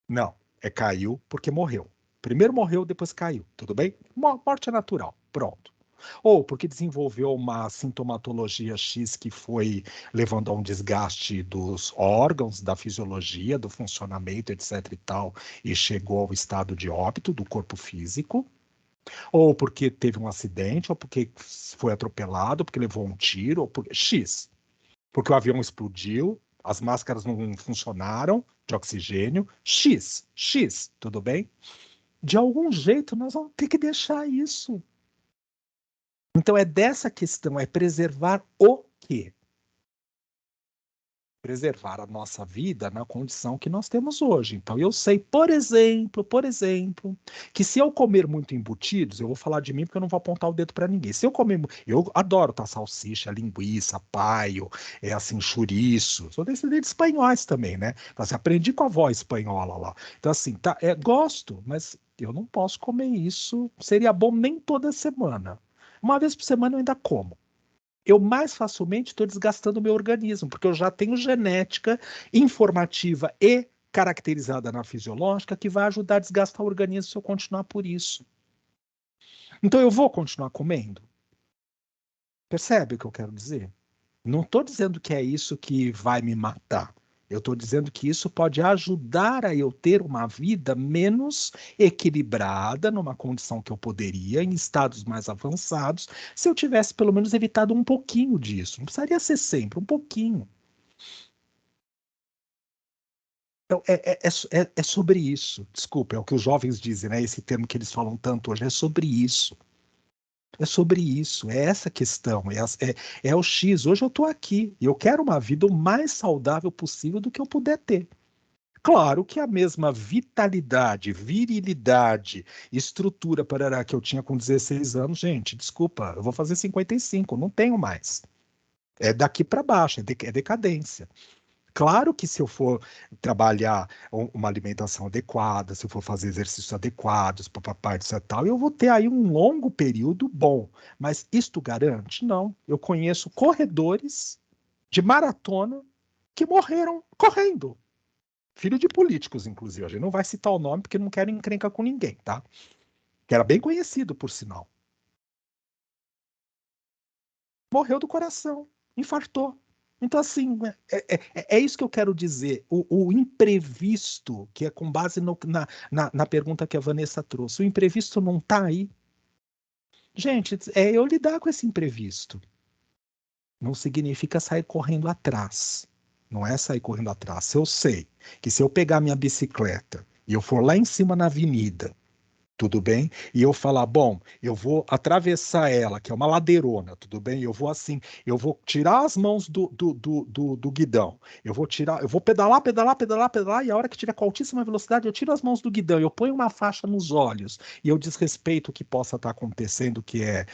Não, é caiu porque morreu. Primeiro morreu, depois caiu, tudo bem? Morte é natural, pronto. Ou porque desenvolveu uma sintomatologia X que foi levando a um desgaste dos órgãos, da fisiologia, do funcionamento, etc e tal, e chegou ao estado de óbito do corpo físico. Ou porque teve um acidente, ou porque foi atropelado, porque levou um tiro, ou por X. Porque o avião explodiu, as máscaras não funcionaram de oxigênio, X, tudo bem? De algum jeito nós vamos ter que deixar isso. Então é dessa questão, é preservar o quê? Preservar a nossa vida na condição que nós temos hoje. Então eu sei, por exemplo, que se eu comer muito embutidos, eu vou falar de mim porque eu não vou apontar o dedo para ninguém. Se eu comer, eu adoro tá salsicha, linguiça, paio, assim chouriço. Sou descendente de espanhóis também, né? Então, assim, aprendi com a avó espanhola lá. Então assim, tá, gosto, mas eu não posso comer isso. Seria bom nem toda semana. Uma vez por semana eu ainda como. Eu mais facilmente estou desgastando o meu organismo, porque eu já tenho genética informativa e caracterizada na fisiológica que vai ajudar a desgastar o organismo se eu continuar por isso. Então eu vou continuar comendo? Percebe o que eu quero dizer? Não estou dizendo que é isso que vai me matar. Eu estou dizendo que isso pode ajudar a eu ter uma vida menos equilibrada, numa condição que eu poderia, em estados mais avançados, se eu tivesse pelo menos evitado um pouquinho disso. Não precisaria ser sempre, um pouquinho. Então, é sobre isso. Desculpa, é o que os jovens dizem, né? Esse termo que eles falam tanto hoje, é sobre isso. É sobre isso, é essa questão, é o X. Hoje eu estou aqui e eu quero uma vida o mais saudável possível do que eu puder ter. Claro que a mesma vitalidade, virilidade, estrutura parará, que eu tinha com 16 anos, gente, desculpa, eu vou fazer 55, não tenho mais. É daqui para baixo, é decadência. Claro que se eu for trabalhar uma alimentação adequada, se eu for fazer exercícios adequados, papapá, etc. Tal, eu vou ter aí um longo período bom. Mas isto garante? Não. Eu conheço corredores de maratona que morreram correndo. Filho de políticos, inclusive. A gente não vai citar o nome porque não quero encrenca com ninguém, tá? Que era bem conhecido, por sinal. Morreu do coração, infartou. Então, assim, é isso que eu quero dizer. O imprevisto, que é com base na pergunta que a Vanessa trouxe, o imprevisto não está aí. Gente, é eu lidar com esse imprevisto. Não significa sair correndo atrás. Não é sair correndo atrás. Se eu sei que se eu pegar minha bicicleta e eu for lá em cima na avenida, tudo bem? E eu falar, bom, eu vou atravessar ela, que é uma ladeirona, tudo bem? Eu vou assim, eu vou tirar as mãos do guidão, eu vou tirar, eu vou pedalar, pedalar, pedalar, pedalar, e a hora que tiver com altíssima velocidade, eu tiro as mãos do guidão, eu ponho uma faixa nos olhos, e eu desrespeito o que possa estar acontecendo, que é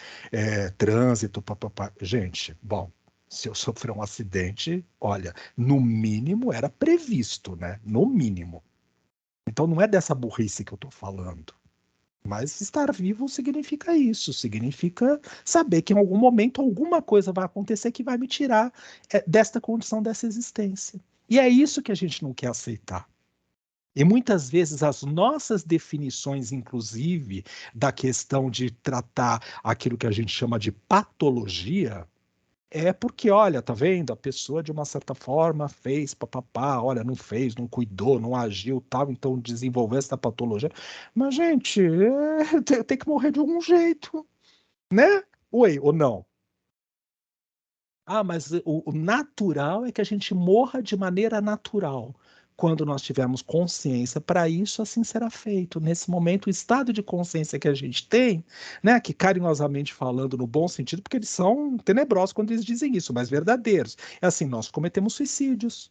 trânsito, papapá. Gente, bom. Se eu sofrer um acidente, olha, no mínimo era previsto, né? No mínimo. Então não é dessa burrice que eu estou falando. Mas estar vivo significa isso, significa saber que em algum momento alguma coisa vai acontecer que vai me tirar desta condição, dessa existência. E é isso que a gente não quer aceitar. E muitas vezes as nossas definições, inclusive, da questão de tratar aquilo que a gente chama de patologia, é porque, olha, tá vendo? A pessoa, de uma certa forma, fez papapá, olha, não fez, não cuidou, não agiu, tal, então desenvolveu essa patologia. Mas, gente, tem que morrer de algum jeito, né? Oi, ou não? Ah, mas o natural é que a gente morra de maneira natural. Quando nós tivermos consciência, para isso assim será feito. Nesse momento, o estado de consciência que a gente tem, né, que carinhosamente falando no bom sentido, porque eles são tenebrosos quando eles dizem isso, mas verdadeiros. É assim, nós cometemos suicídios.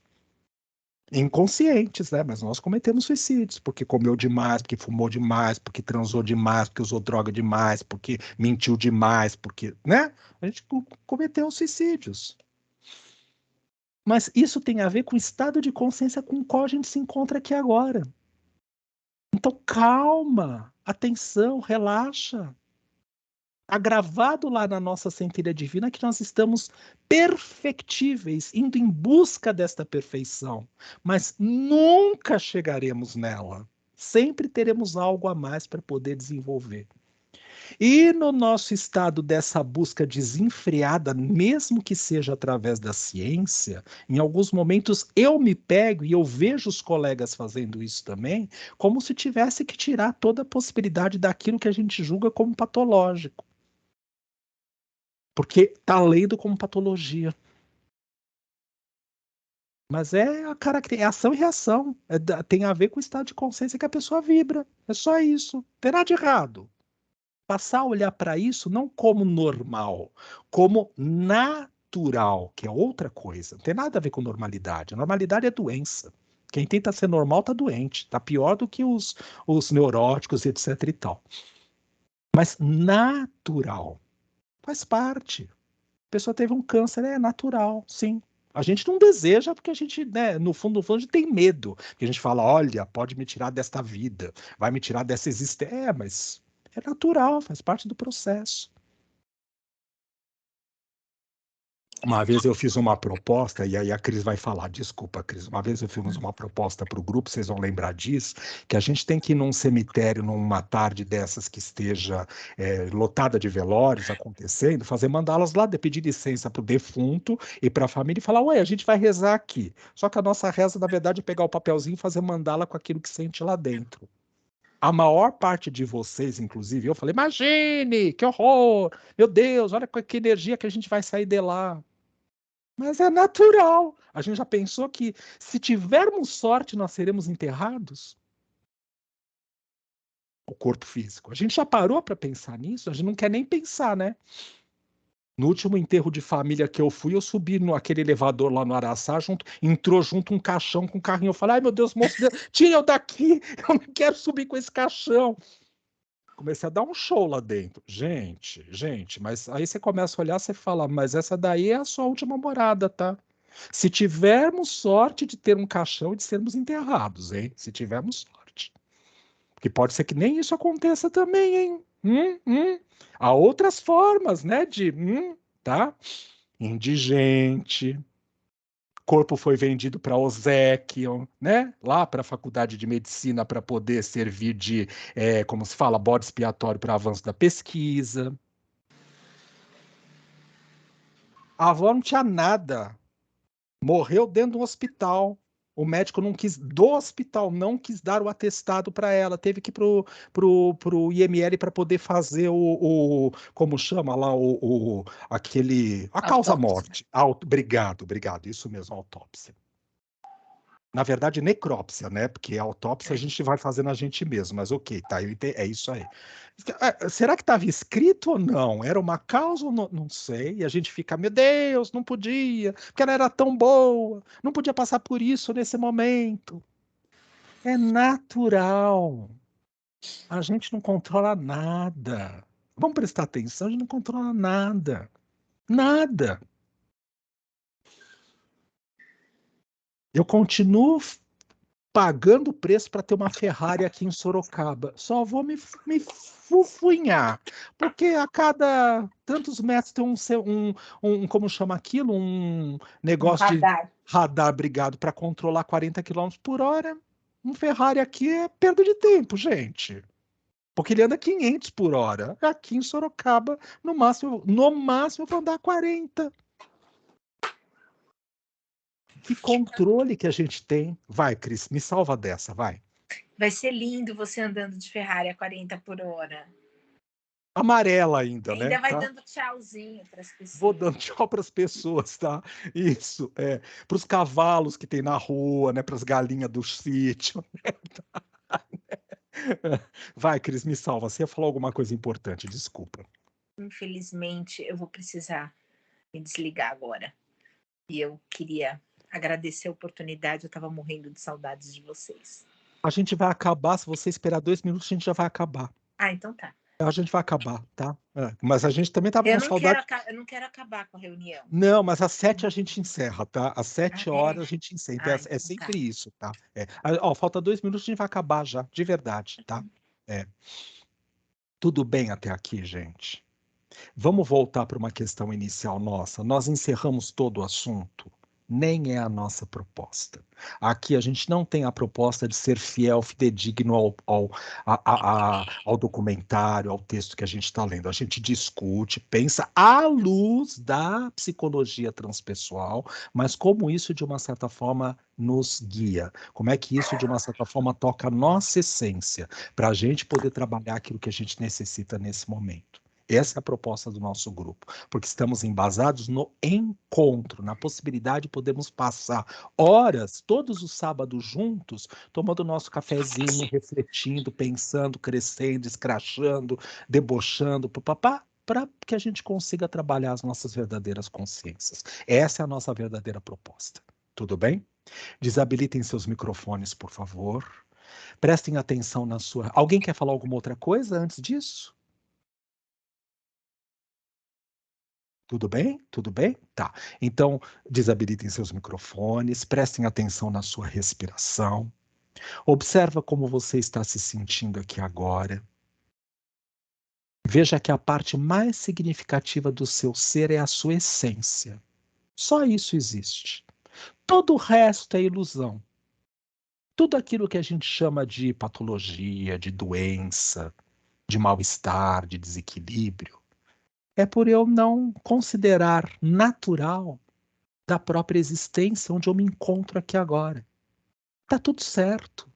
Inconscientes, né? Mas nós cometemos suicídios, porque comeu demais, porque fumou demais, porque transou demais, porque usou droga demais, porque mentiu demais, porque, né? A gente cometeu suicídios. Mas isso tem a ver com o estado de consciência com o qual a gente se encontra aqui agora. Então, calma, atenção, relaxa. Está gravado lá na nossa centelha divina que nós estamos perfectíveis, indo em busca desta perfeição, mas nunca chegaremos nela. Sempre teremos algo a mais para poder desenvolver. E no nosso estado dessa busca desenfreada, mesmo que seja através da ciência, em alguns momentos eu me pego e eu vejo os colegas fazendo isso também, como se tivesse que tirar toda a possibilidade daquilo que a gente julga como patológico. Porque está lendo como patologia. Mas é a característica, é ação e reação. Tem a ver com o estado de consciência que a pessoa vibra. É só isso. Não tem nada de errado. Passar a olhar para isso não como normal, como natural, que é outra coisa. Não tem nada a ver com normalidade. A normalidade é doença. Quem tenta ser normal está doente. Está pior do que os neuróticos, etc. e tal. Mas natural faz parte. A pessoa teve um câncer, é natural, sim. A gente não deseja porque a gente, né, no fundo, a gente tem medo. Que a gente fala, olha, pode me tirar desta vida, vai me tirar dessa existência. É, mas é natural, faz parte do processo. Uma vez eu fiz uma proposta, e aí a Cris vai falar, desculpa, Cris, uma vez eu fiz uma proposta para o grupo, vocês vão lembrar disso, que a gente tem que ir num cemitério, numa tarde dessas que esteja lotada de velórios acontecendo, fazer mandalas lá, pedir licença para o defunto e para a família e falar, ué, a gente vai rezar aqui. Só que a nossa reza, na verdade, é pegar o papelzinho e fazer mandala com aquilo que sente lá dentro. A maior parte de vocês, inclusive, eu falei, imagine, que horror, meu Deus, olha que energia que a gente vai sair de lá. Mas é natural. A gente já pensou que se tivermos sorte, nós seremos enterrados? O corpo físico. A gente já parou para pensar nisso? A gente não quer nem pensar, né? No último enterro de família que eu fui, eu subi naquele elevador lá no Araçá, entrou junto um caixão com um carrinho. Eu falei, ai meu Deus, moço, tira eu daqui, eu não quero subir com esse caixão. Comecei a dar um show lá dentro. Gente, mas aí você começa a olhar, você fala, mas essa daí é a sua última morada, tá? Se tivermos sorte de ter um caixão e de sermos enterrados, hein? Se tivermos sorte. Porque pode ser que nem isso aconteça também, hein? Há outras formas, né? Tá? Indigente. Corpo foi vendido para obséquio, né? Lá para a faculdade de medicina para poder servir de, como se fala, bode expiatório para avanço da pesquisa. A avó não tinha nada. Morreu dentro do hospital. O médico não quis, do hospital, não quis dar o atestado para ela. Teve que ir pro IML para poder fazer como chama lá, a Autópsia. causa-morte. Obrigado, isso mesmo, autópsia. Na verdade, necrópsia, né? Porque a autópsia a gente vai fazendo a gente mesmo, mas ok, tá, é isso aí. Será que estava escrito ou não? Era uma causa ou não? Não sei. E a gente fica, meu Deus, não podia, porque ela era tão boa, não podia passar por isso nesse momento. É natural. A gente não controla nada. Vamos prestar atenção, a gente não controla nada. Nada. Eu continuo pagando o preço para ter uma Ferrari aqui em Sorocaba. Só vou me fufunhar, porque a cada tantos metros tem como chama aquilo? Um negócio de radar, obrigado, para controlar 40 km por hora. Um Ferrari aqui é perda de tempo, gente. Porque ele anda 500 por hora. Aqui em Sorocaba, no máximo eu vou andar 40. Que controle que a gente tem. Vai, Cris, me salva dessa, vai. Vai ser lindo você andando de Ferrari a 40 por hora. Amarela ainda, né? Ainda vai tá? dando tchauzinho para as pessoas. Vou dando tchau para as pessoas, tá? Isso, para os cavalos que tem na rua, né? Para as galinhas do sítio. Vai, Cris, me salva. Você ia falar alguma coisa importante, desculpa. Infelizmente, eu vou precisar me desligar agora. E eu queria agradecer a oportunidade, eu estava morrendo de saudades de vocês. A gente vai acabar, se você esperar 2 minutos, a gente já vai acabar. Ah, então tá. A gente vai acabar, tá? Mas a gente também estava com saudade. Eu não quero acabar com a reunião. Não, mas às 7 a gente encerra, tá? Às 7 horas a gente encerra. Então então sempre isso, tá? Falta 2 minutos, a gente vai acabar já, de verdade, tá? Tudo bem até aqui, gente? Vamos voltar para uma questão inicial nossa. Nós encerramos todo o assunto? Nem é a nossa proposta. Aqui a gente não tem a proposta de ser fiel, fidedigno ao documentário, ao texto que a gente está lendo. A gente discute, pensa à luz da psicologia transpessoal, mas como isso, de uma certa forma, nos guia. Como é que isso, de uma certa forma, toca a nossa essência, para a gente poder trabalhar aquilo que a gente necessita nesse momento. Essa é a proposta do nosso grupo, porque estamos embasados no encontro, na possibilidade de podermos passar horas, todos os sábados juntos, tomando nosso cafezinho, refletindo, pensando, crescendo, escrachando, debochando, para que a gente consiga trabalhar as nossas verdadeiras consciências. Essa é a nossa verdadeira proposta. Tudo bem? Desabilitem seus microfones, por favor. Prestem atenção na sua... Alguém quer falar alguma outra coisa antes disso? Tudo bem? Tudo bem? Tá. Então, desabilitem seus microfones, prestem atenção na sua respiração. Observa como você está se sentindo aqui agora. Veja que a parte mais significativa do seu ser é a sua essência. Só isso existe. Todo o resto é ilusão. Tudo aquilo que a gente chama de patologia, de doença, de mal-estar, de desequilíbrio, é por eu não considerar natural da própria existência onde eu me encontro aqui agora. Tá tudo certo.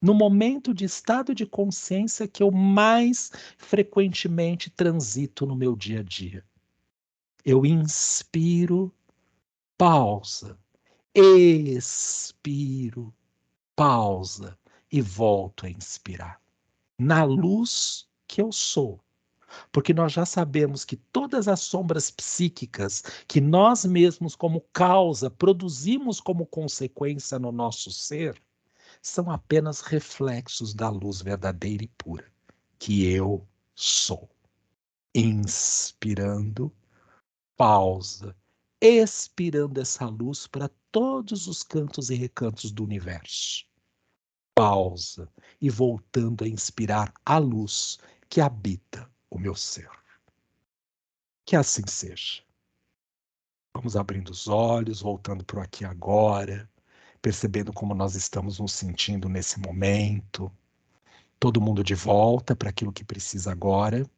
No momento de estado de consciência que eu mais frequentemente transito no meu dia a dia. Eu inspiro, pausa, expiro, pausa e volto a inspirar. Na luz que eu sou. Porque nós já sabemos que todas as sombras psíquicas que nós mesmos, como causa, produzimos como consequência no nosso ser, são apenas reflexos da luz verdadeira e pura, que eu sou. Inspirando, pausa, expirando essa luz para todos os cantos e recantos do universo. Pausa e voltando a inspirar a luz que habita o meu ser. Que assim seja. Vamos abrindo os olhos, voltando para o aqui e agora, percebendo como nós estamos nos sentindo nesse momento. Todo mundo de volta para aquilo que precisa agora.